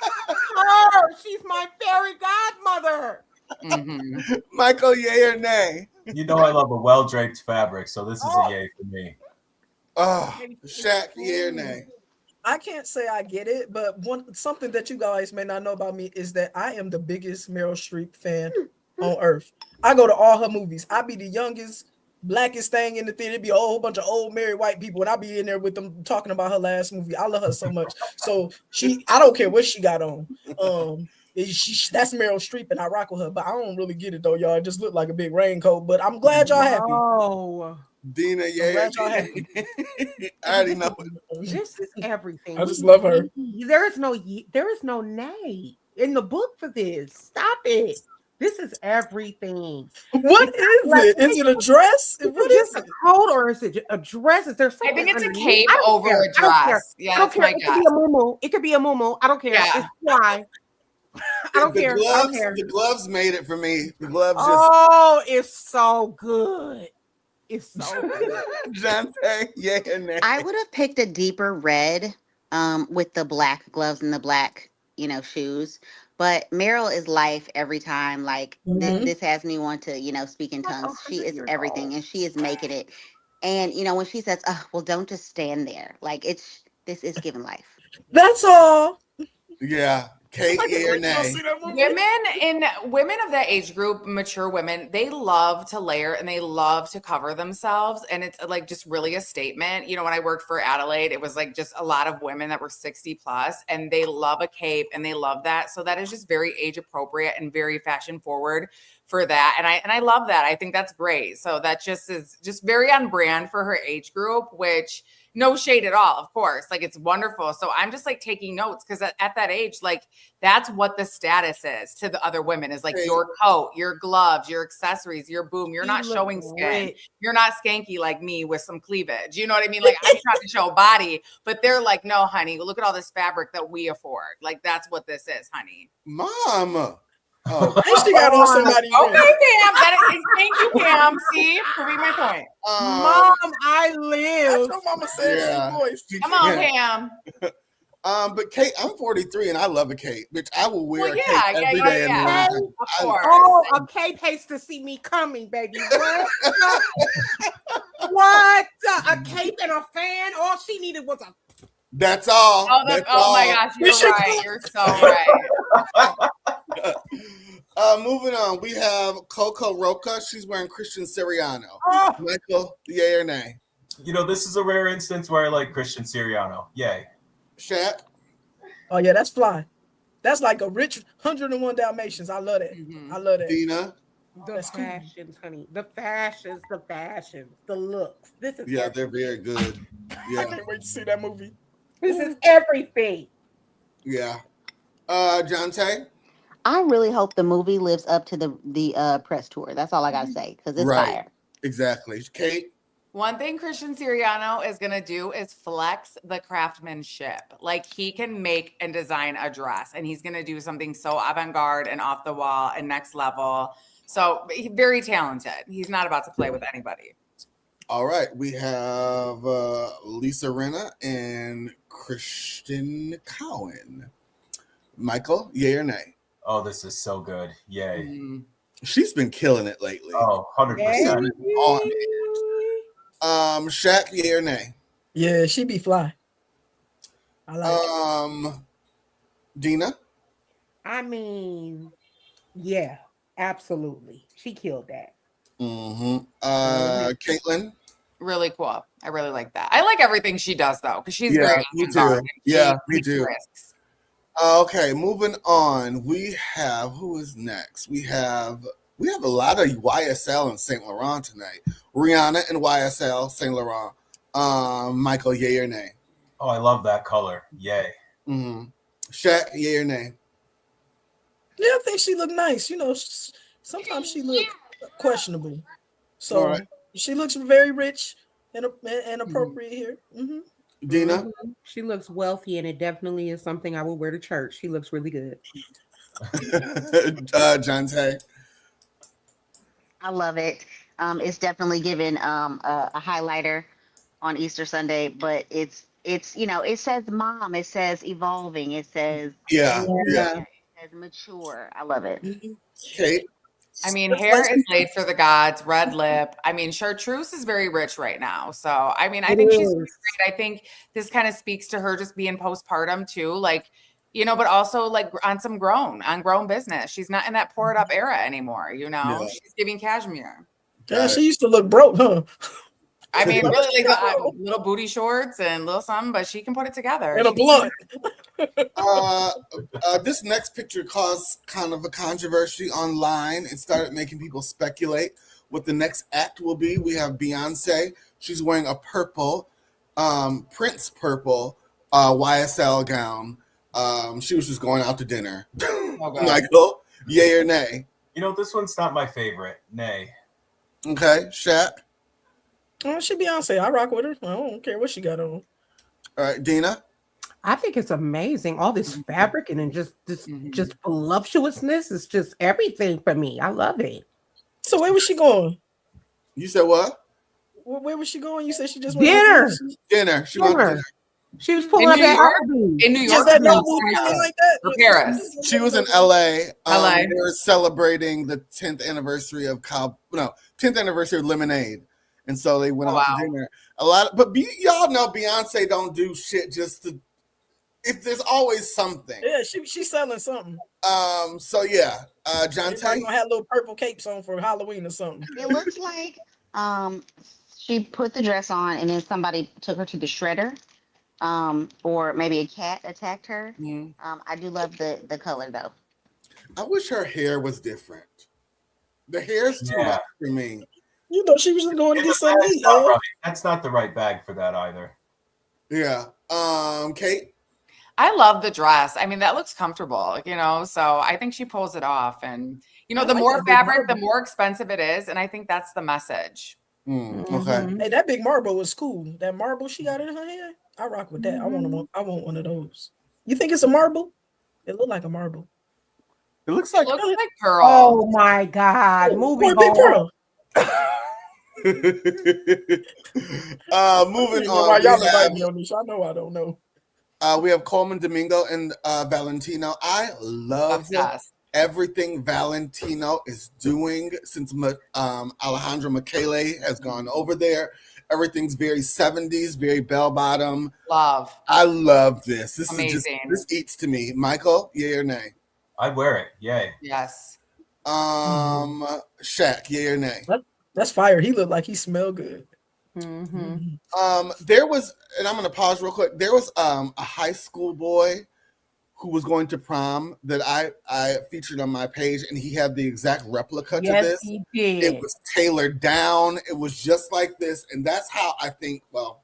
Her, she's my fairy godmother. Mm-hmm. Michael, yay or nay? You know I love a well-draped fabric, so this is a yay for me. Oh, Shaq, yay or nay? I can't say I get it, but something that you guys may not know about me is that I am the biggest Meryl Streep fan on earth. I go to all her movies. I be the youngest, blackest thing in the theater. It'd be a whole bunch of old married white people, and I'll be in there with them talking about her last movie. I love her so much. So I don't care what she got on. That's Meryl Streep, and I rock with her. But I don't really get it though, y'all. It just look like a big raincoat. But I'm glad y'all happy. Oh, Dina, yeah. I already know. This is everything. I just love her. There is no nay in the book for this. Stop it. This is everything. What is it? Is it a dress? What is it? A coat or is it a dress? Is there something? I think it's underneath? a cape over a dress. Yeah, I don't that's care. my It guess. could be a muumuu. It could be a muumuu. I don't care. Yeah. It's fly. I don't care. Gloves, I don't care. The gloves made it for me. The gloves just. Oh, it's so good. It's so good. Jonte, yay or nay? I would have picked a deeper red with the black gloves and the black, shoes. But Meryl is life every time. Like this has me want to, speak in tongues. She is everything, and she is making it. And when she says, "Oh, well, don't just stand there." Like this is giving life. That's all. Yeah. Kate, yay or nay? Women of that age group, mature women, they love to layer and they love to cover themselves. And it's like just really a statement. When I worked for Adelaide, it was like just a lot of women that were 60 plus and they love a cape and they love that. So that is just very age appropriate and very fashion forward for that. And I love that. I think that's great. So that just is just very on brand for her age group, which no shade at all, of course. Like it's wonderful. So I'm just like taking notes because at that age, like that's what the status is to the other women is like your coat, your gloves, your accessories, your boom. You're not showing skin. You're not skanky like me with some cleavage. You know what I mean? Like I'm trying to show body, but they're like, no, honey, look at all this fabric that we afford. Like that's what this is, honey. Mom. Oh, she got on somebody. Okay, Pam. Thank you, Pam. See, proving my point. Mom, I live. That's what Mama said. Voice. Come on, Pam. But Kate, I'm 43 and I love a cape, bitch. I will wear a cape every day in yeah. the Of course. Oh, a cape hates to see me coming, baby. What? What? A cape and a fan? All she needed was a. That's all. Oh, That's all. all. My gosh, you're right. You're so right. Moving on, we have Coco Roca. She's wearing Christian Siriano. Oh. Michael, yay or nay? This is a rare instance where I like Christian Siriano. Yay. Shaq? Oh yeah, that's fly. That's like a rich 101 Dalmatians. I love that. I love that. Dina? The fashions, honey. The fashions, the looks. This is they're very good. Yeah. I can't wait to see that movie. This is everything. Yeah. Jonte? I really hope the movie lives up to the press tour. That's all I gotta say because it's fire. Exactly. Kate? One thing Christian Siriano is going to do is flex the craftsmanship. Like he can make and design a dress and he's going to do something so avant-garde and off the wall and next level. So very talented. He's not about to play with anybody. All right. We have Lisa Rinna and Christian Cowan. Michael, yay or nay? Oh, this is so good. Yay. She's been killing it lately. Oh, 100%. On it. Shaq, yay or nay? Yeah, she be fly. I like it. Dina? I mean, yeah, absolutely. She killed that. Caitlin? Really cool. I really like that. I like everything she does though, because she's very me avant-garde too. and she Yeah, me takes too. risks. Okay, moving on. We have who is next? We have a lot of YSL and Saint Laurent tonight. Rihanna and YSL, Saint Laurent. Michael, yay or nay? Oh, I love that color. Yay. Mm-hmm. Shaq, yay or nay? Yeah, I think she looked nice. You know, sometimes she look questionable. So All right. she looks very rich and appropriate here. Mm-hmm. Dina? She looks wealthy, and it definitely is something I would wear to church. She looks really good. John Tay? I love it. It's definitely given a highlighter on Easter Sunday, but it's it says mom, it says evolving, it says Yeah. it says mature. I love it. Kate? I mean, hair is laid for the gods, red lip. I mean, Chartreuse is very rich right now. So, I mean, I think she's great. I think this kind of speaks to her just being postpartum too. Like, but also like on grown business. She's not in that pour it up era anymore, Yeah. She's giving cashmere. Yeah, she used to look broke, huh? I mean, really, like little booty shorts and little something, but she can put it together. And a blunt. This next picture caused kind of a controversy online. It started making people speculate what the next act will be. We have Beyonce. She's wearing a purple, Prince purple YSL gown. She was just going out to dinner. Okay. Michael, yay or nay? This one's not my favorite. Nay. Okay, Shaq. She Beyonce. I rock with her. I don't care what she got on. All right, Dina. I think it's amazing. All this fabric and then just voluptuousness is just everything for me. I love it. So where was she going? You said what? Where was she going? You said she just Dinner. Dinner. She went to dinner. She was pulling up at Applebee's. In New York, Just at Nobu, something like that. or Paris. She was in LA. LA. They were celebrating the 10th anniversary of 10th anniversary of Lemonade. And so they went out to dinner. Y'all know Beyonce don't do shit just to. If there's always something. Yeah, she's selling something. So yeah, John Tay gonna have little purple capes on for Halloween or something. It looks like she put the dress on and then somebody took her to the shredder. Or maybe a cat attacked her. I do love the color though. I wish her hair was different. The hair's too much for me. She was just going to get something to eat. That's not the right bag for that either. Yeah. Kate? I love the dress. I mean, that looks comfortable, so I think she pulls it off. And, the more fabric, the more expensive it is. And I think that's the message. Okay. Hey, that big marble was cool. That marble she got in her hair, I rock with that. I want one of those. You think it's a marble? It looked like a marble. It looks like pearl. Oh my God. Moving big pearl. Moving on. Why y'all invite me on this? I know I don't know. We have Coleman Domingo and Valentino. I love everything Valentino is doing since Alejandro Michele has gone over there. Everything's very 70s, very bell bottom. Love. I love this. This amazing. This eats to me. Michael, yay or nay? I'd wear it. Yay. Yes. Shaq, yay or nay? That's fire. He looked like he smelled good. There was, and I'm gonna pause real quick. There was a high school boy who was going to prom that I featured on my page, and he had the exact replica to this. He did. It was tailored down. It was just like this, and that's how I think. Well,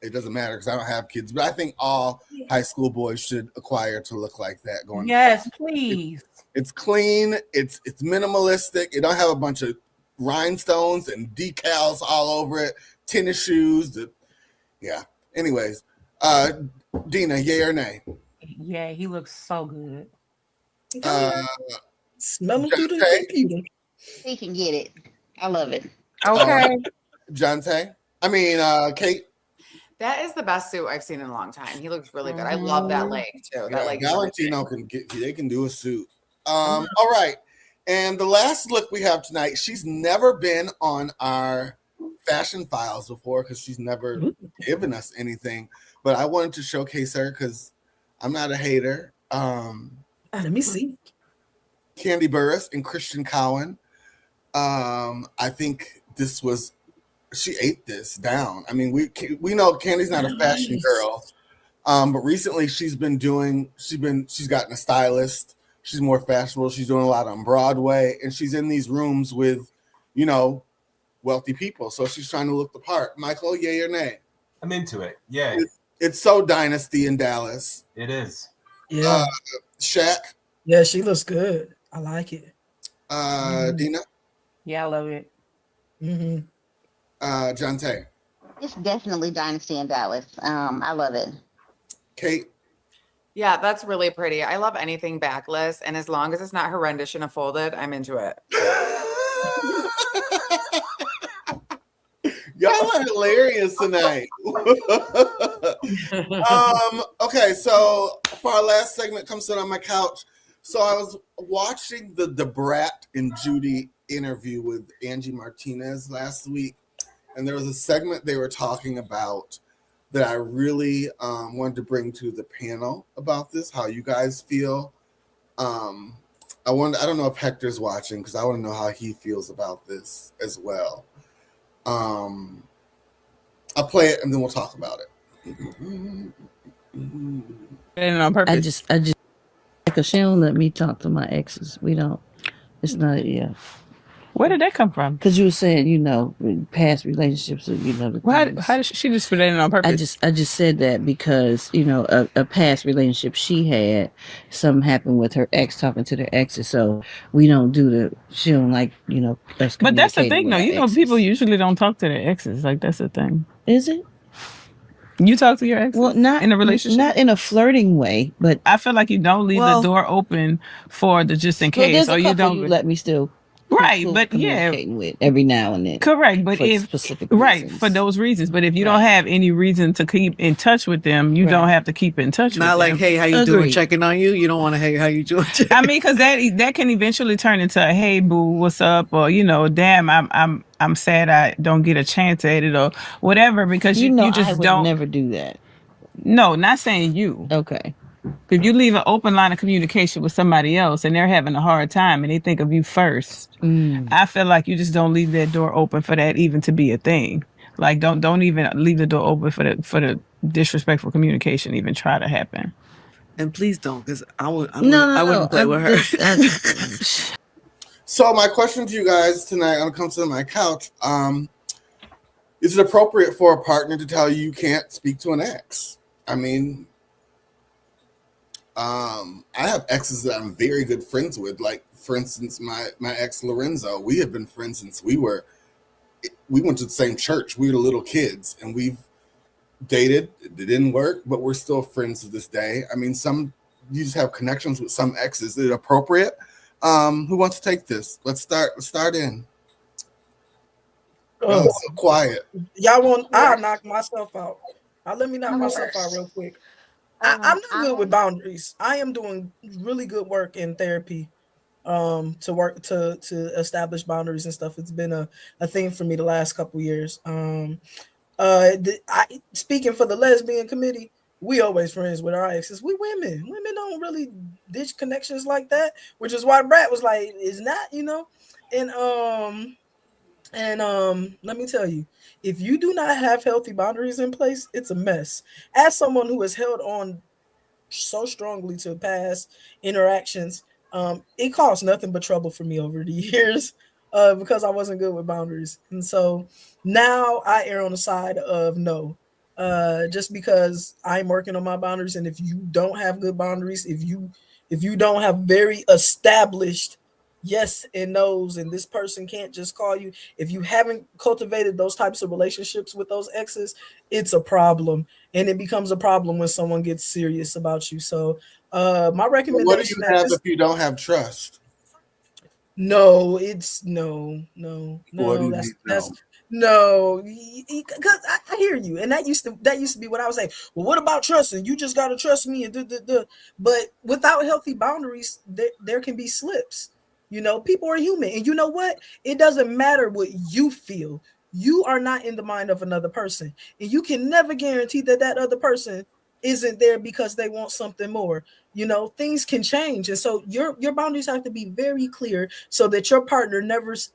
it doesn't matter because I don't have kids, but I think all high school boys should acquire to look like that. Yes, please. It's clean. It's minimalistic. It don't have a bunch of rhinestones and decals all over it. Tennis shoes. Yeah. Anyways, Dina, yay or nay? Yeah, he looks so good. Smell him through the computer. He can get it. I love it. Okay. John Tay. Kate. That is the best suit I've seen in a long time. He looks really good. I love that leg too. That leg. Valentino they can do a suit. All right. And the last look we have tonight, she's never been on our fashion files before because she's never given us anything. But I wanted to showcase her because I'm not a hater. Let me see. Candy Burris and Christian Cowan. I think she ate this down. I mean, we know Candy's not a fashion girl. But recently she's gotten a stylist. She's more fashionable. She's doing a lot on Broadway, and she's in these rooms with, wealthy people. So she's trying to look the part. Michael, yay or nay? I'm into it. Yay. It's so dynasty in Dallas. It is. Yeah. Shaq. Yeah, she looks good. I like it. Dina. Yeah, I love it. Jonte. It's definitely Dynasty in Dallas. I love it. Kate. Yeah, that's really pretty. I love anything backless, and as long as it's not horrendous and folded, I'm into it. Y'all are hilarious tonight. Okay, so for our last segment, come sit on my couch. So I was watching the Brat and Judy interview with Angie Martinez last week, and there was a segment they were talking about that I really wanted to bring to the panel about this, how you guys feel. I don't know if Hector's watching because I want to know how he feels about this as well. I'll play it and then we'll talk about it. And on purpose. I just because she don't let me talk to my exes. We don't. It's not. Yeah. Where did that come from? Because you were saying, past relationships, How did she just put that in on purpose? I just said that because, a past relationship she had, something happened with her ex talking to their exes. So we don't she don't like, us. But that's the thing, though. Exes. People usually don't talk to their exes. Like, that's the thing. Is it? You talk to your exes? Well, not in a relationship? Not in a flirting way, but I feel like you don't leave the door open for the just in case. Well, or you don't let me still. Right, but with every now and then. Correct, but if specific reasons. for those reasons. But if you don't have any reason to keep in touch with them, you don't have to keep in touch with them. Not like, hey, how you doing? Checking on you. You don't want to, hey, how you doing? I mean, because that can eventually turn into a, hey, boo, what's up? Or damn, I'm sad I don't get a chance at it or whatever. Because you just I would don't never do that. No, not saying you. Okay. If you leave an open line of communication with somebody else and they're having a hard time and they think of you first, I feel like you just don't leave that door open for that even to be a thing. Like don't even leave the door open for the disrespectful communication even try to happen. And please don't, because I wouldn't play with her. So my question to you guys tonight, I'm coming to my couch. Is it appropriate for a partner to tell you can't speak to an ex? I mean, I have exes that I'm very good friends with. Like, for instance, my ex Lorenzo. We have been friends since we went to the same church. We were little kids, and we've dated. It didn't work, but we're still friends to this day. I mean, you just have connections with some exes. Is it appropriate? Who wants to take this? Let's start in. So quiet. Y'all want? I'll knock myself out. Let me knock myself out real quick. I'm not good with boundaries. I am doing really good work in therapy to establish boundaries and stuff. It's been a thing for me the last couple years. Speaking for the lesbian committee, we always friends with our exes. We women don't really ditch connections like that, which is why Brad was like, "Is not," and let me tell you, if you do not have healthy boundaries in place, it's a mess. As someone who has held on so strongly to past interactions, it caused nothing but trouble for me over the years because I wasn't good with boundaries. And so now I err on the side of no, just because I'm working on my boundaries. And if you don't have good boundaries, if you don't have very established yes and no's, and this person can't just call you, if you haven't cultivated those types of relationships with those exes, it's a problem. And it becomes a problem when someone gets serious about you. So my recommendation, what do you have if you don't have trust? No, it's no. That's no, because I hear you, and that used to be what I was saying. Well, what about trust? And you just gotta trust me, and but without healthy boundaries, there can be slips. People are human, and you know what? It doesn't matter what you feel. You are not in the mind of another person, and you can never guarantee that other person isn't there because they want something more. Things can change, and so your boundaries have to be very clear so that your partner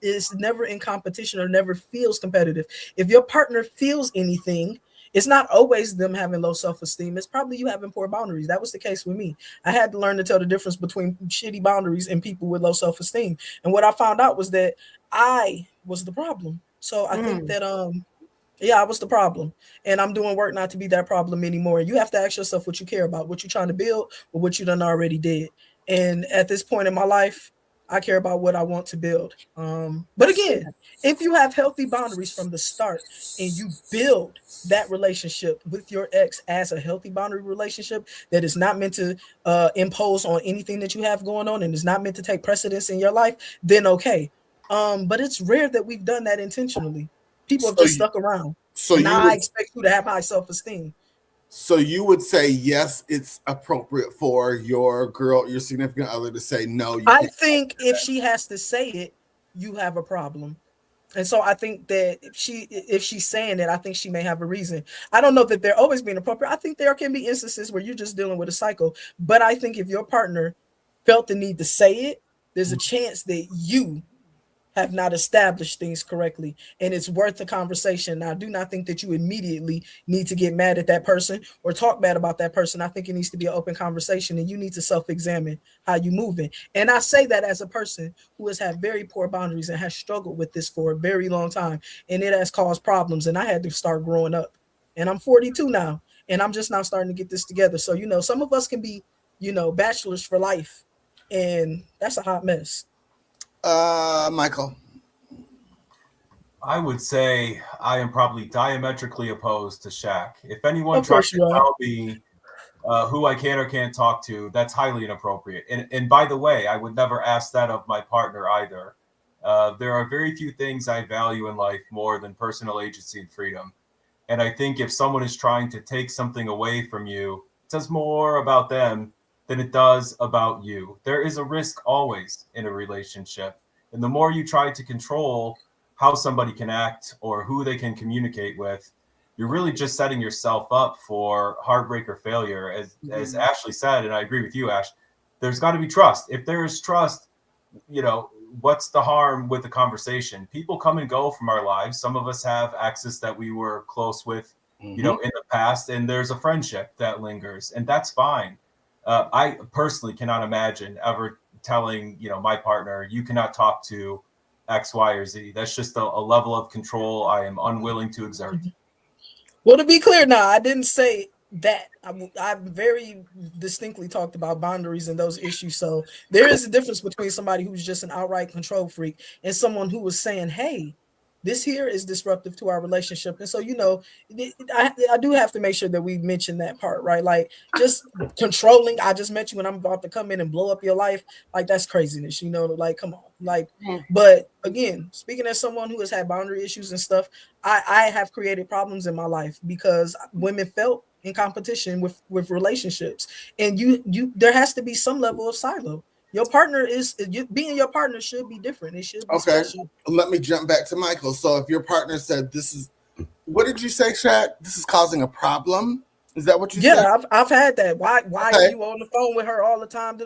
is never in competition or never feels competitive. If your partner feels anything, it's not always them having low self-esteem. It's probably you having poor boundaries. That was the case with me. I had to learn to tell the difference between shitty boundaries and people with low self-esteem. And what I found out was that I was the problem. So I think that Yeah, I was the problem. And I'm doing work not to be that problem anymore. You have to ask yourself what you care about, what you're trying to build, or what you done already did. And at this point in my life, I care about what I want to build. But again, if you have healthy boundaries from the start and you build that relationship with your ex as a healthy boundary relationship that is not meant to impose on anything that you have going on and is not meant to take precedence in your life, then okay. But it's rare that we've done that intentionally. People have just stuck around. So and you now I would, expect you to have high self-esteem. so you would say yes, it's appropriate for your girl, your significant other, to say no. You I can't think if she has to say it, you have a problem. And so I think that if she's saying it, I think she may have a reason. I don't know that they're always being appropriate. I think there can be instances where you're just dealing with a cycle. But I think if your partner felt the need to say it, there's a chance that you have not established things correctly, and it's worth the conversation. Now, I do not think that you immediately need to get mad at that person or talk bad about that person. I think it needs to be an open conversation, and you need to self-examine how you moving. And I say that as a person who has had very poor boundaries and has struggled with this for a very long time, and it has caused problems, and I had to start growing up. And I'm 42 now, and I'm just now starting to get this together. So, some of us can be, bachelors for life, and that's a hot mess. Michael. I would say I am probably diametrically opposed to Shaq. If anyone Of tries course to you are. tell me who I can or can't talk to, that's highly inappropriate. And by the way, I would never ask that of my partner either. There are very few things I value in life more than personal agency and freedom. And I think if someone is trying to take something away from you, it says more about them than it does about you. There is a risk always in a relationship. And the more you try to control how somebody can act or who they can communicate with, you're really just setting yourself up for heartbreak or failure. As Ashleigh said, and I agree with you, Ash, there's got to be trust. If there is trust, what's the harm with the conversation? People come and go from our lives. Some of us have exes that we were close with, in the past, and there's a friendship that lingers, and that's fine. I personally cannot imagine ever telling, my partner, you cannot talk to X, Y, or Z. That's just a level of control I am unwilling to exert. Well, to be clear now, I didn't say that. I've very distinctly talked about boundaries and those issues. So there is a difference between somebody who's just an outright control freak and someone who was saying, hey, this here is disruptive to our relationship. And so, I do have to make sure that we mention that part, right? Like just controlling, I just met you and I'm about to come in and blow up your life. Like that's craziness, like, come on. Like, but again, speaking as someone who has had boundary issues and stuff, I have created problems in my life because women felt in competition with relationships. And there has to be some level of silo. Your partner being your partner should be different. It should be special. Let me jump back to Michael. So if your partner said this is, what did you say, Shaq? This is causing a problem. Is that what you said? Yeah, I've had that. Why are you on the phone with her all the time?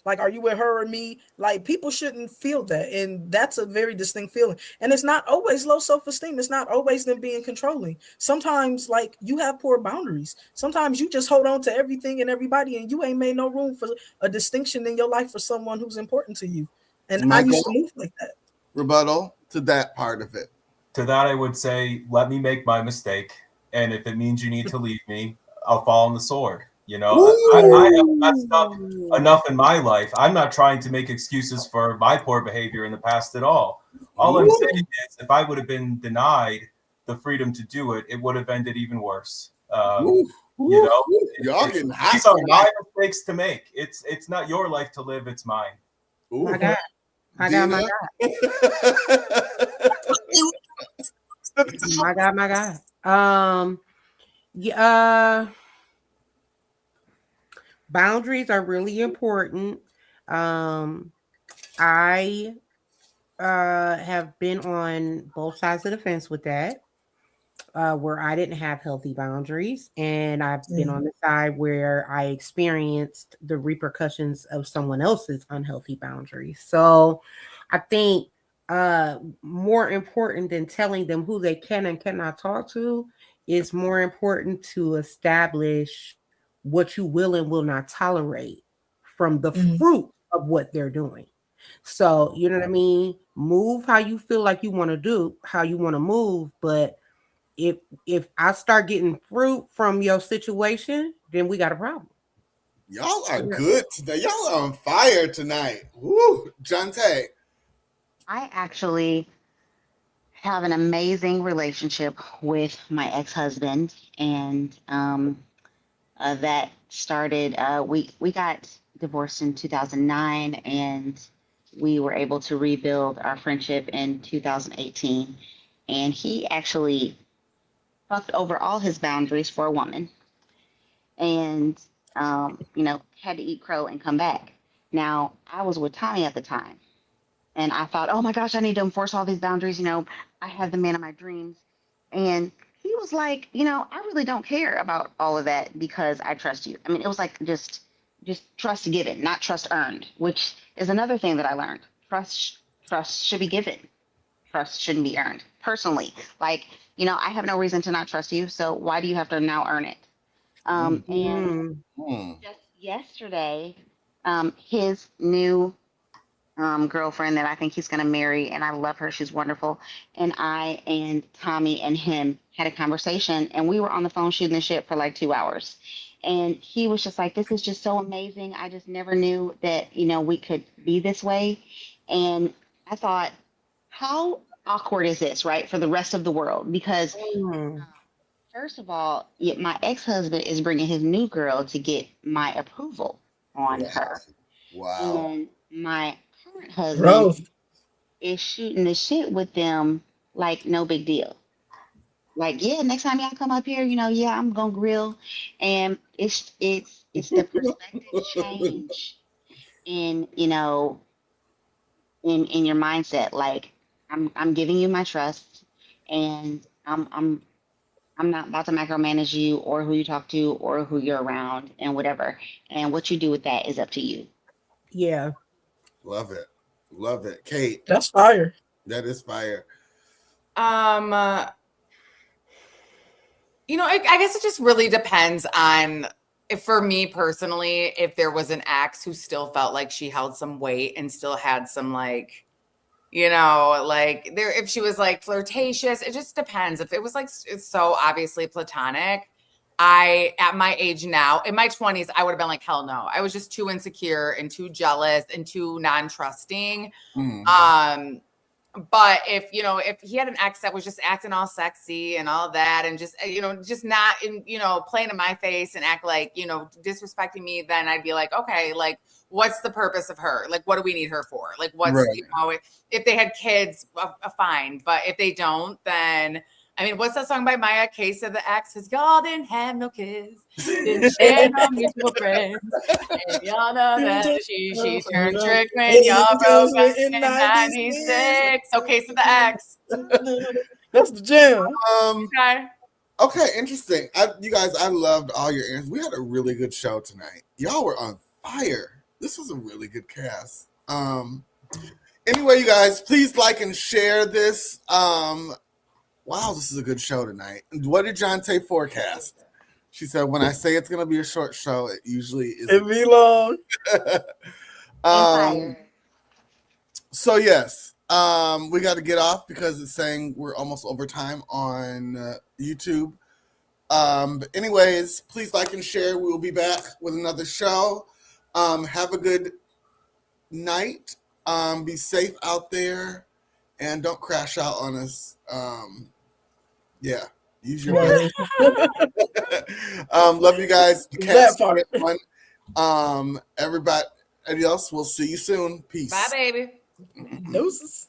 Like, are you with her or me? Like, people shouldn't feel that. And that's a very distinct feeling. And it's not always low self-esteem. It's not always them being controlling. Sometimes, like, you have poor boundaries. Sometimes you just hold on to everything and everybody, and you ain't made no room for a distinction in your life for someone who's important to you. And Michael, I used to move like that. Rebuttal to that part of it. To that, I would say, let me make my mistake. And if it means you need to leave me, I'll fall on the sword. I have messed up enough in my life. I'm not trying to make excuses for my poor behavior in the past at all. All I'm saying is if I would have been denied the freedom to do it, it would have ended even worse. Y'all getting hot. These are my mistakes to make. It's not your life to live, it's mine. My God. My God. My God. Yeah. Boundaries are really important. I have been on both sides of the fence with that, where I didn't have healthy boundaries, and I've been on the side where I experienced the repercussions of someone else's unhealthy boundaries. So I think more important than telling them who they can and cannot talk to is more important to establish what you will and will not tolerate from the fruit of what they're doing. So, you know what I mean? Move how you feel like you want to do, how you want to move, but if I start getting fruit from your situation, then we got a problem. Y'all are good today. Y'all are on fire tonight. Woo, Jonte. I actually have an amazing relationship with my ex-husband, and that started. We got divorced in 2009, and we were able to rebuild our friendship in 2018. And he actually fucked over all his boundaries for a woman, and had to eat crow and come back. Now I was with Tommy at the time, and I thought, oh my gosh, I need to enforce all these boundaries. I have the man of my dreams. And he was like, I really don't care about all of that because I trust you. I mean, it was like just trust given, not trust earned, which is another thing that I learned. Trust should be given. Trust shouldn't be earned. Personally, like, I have no reason to not trust you. So why do you have to now earn it? And just yesterday, his new girlfriend that I think he's going to marry, and I love her. She's wonderful. And I and Tommy and him had a conversation, and we were on the phone shooting the shit for like 2 hours. And he was just like, this is just so amazing. I just never knew that, we could be this way. And I thought, how awkward is this, right, for the rest of the world? Because first of all, my ex-husband is bringing his new girl to get my approval on her. Wow. And my current husband Gross. is shooting the shit with them like no big deal. Like, yeah, next time y'all come up here, yeah, I'm gonna grill. And it's the perspective change in in your mindset. Like, I'm giving you my trust, and I'm not about to micromanage you or who you talk to or who you're around and whatever. And what you do with that is up to you. Yeah. Love it. Love it. Kate. That's fire. That is fire. I guess it just really depends on, for me personally, if there was an ex who still felt like she held some weight and still had some if she was like flirtatious, it just depends. If it was like it's so obviously platonic, at my age now, in my 20s, I would have been like, hell no. I was just too insecure and too jealous and too non-trusting. But if he had an ex that was just acting all sexy and all that, and just not playing in my face and act like, disrespecting me, then I'd be like, okay, like, what's the purpose of her? Like, what do we need her for? Like, what's, Right. If they had kids, fine. But if they don't, then, I mean, what's that song by Maya? Case of the Ex? Because y'all didn't have no kids, didn't share no mutual friends. And y'all know that she turned trick when y'all broke up in 96. So Case of the Ex. That's the jam. Okay, interesting. You guys, I loved all your answers. We had a really good show tonight. Y'all were on fire. This was a really good cast. Anyway, you guys, please like and share this. Wow, this is a good show tonight. What did Jonte forecast? She said, when I say it's going to be a short show, it usually is. It be long. So, yes, we got to get off because it's saying we're almost over time on YouTube. But anyways, please like and share. We'll be back with another show. Have a good night. Be safe out there. And don't crash out on us. Yeah, use your brain. Love you guys. Everybody else, we'll see you soon. Peace. Bye, baby. Deuces.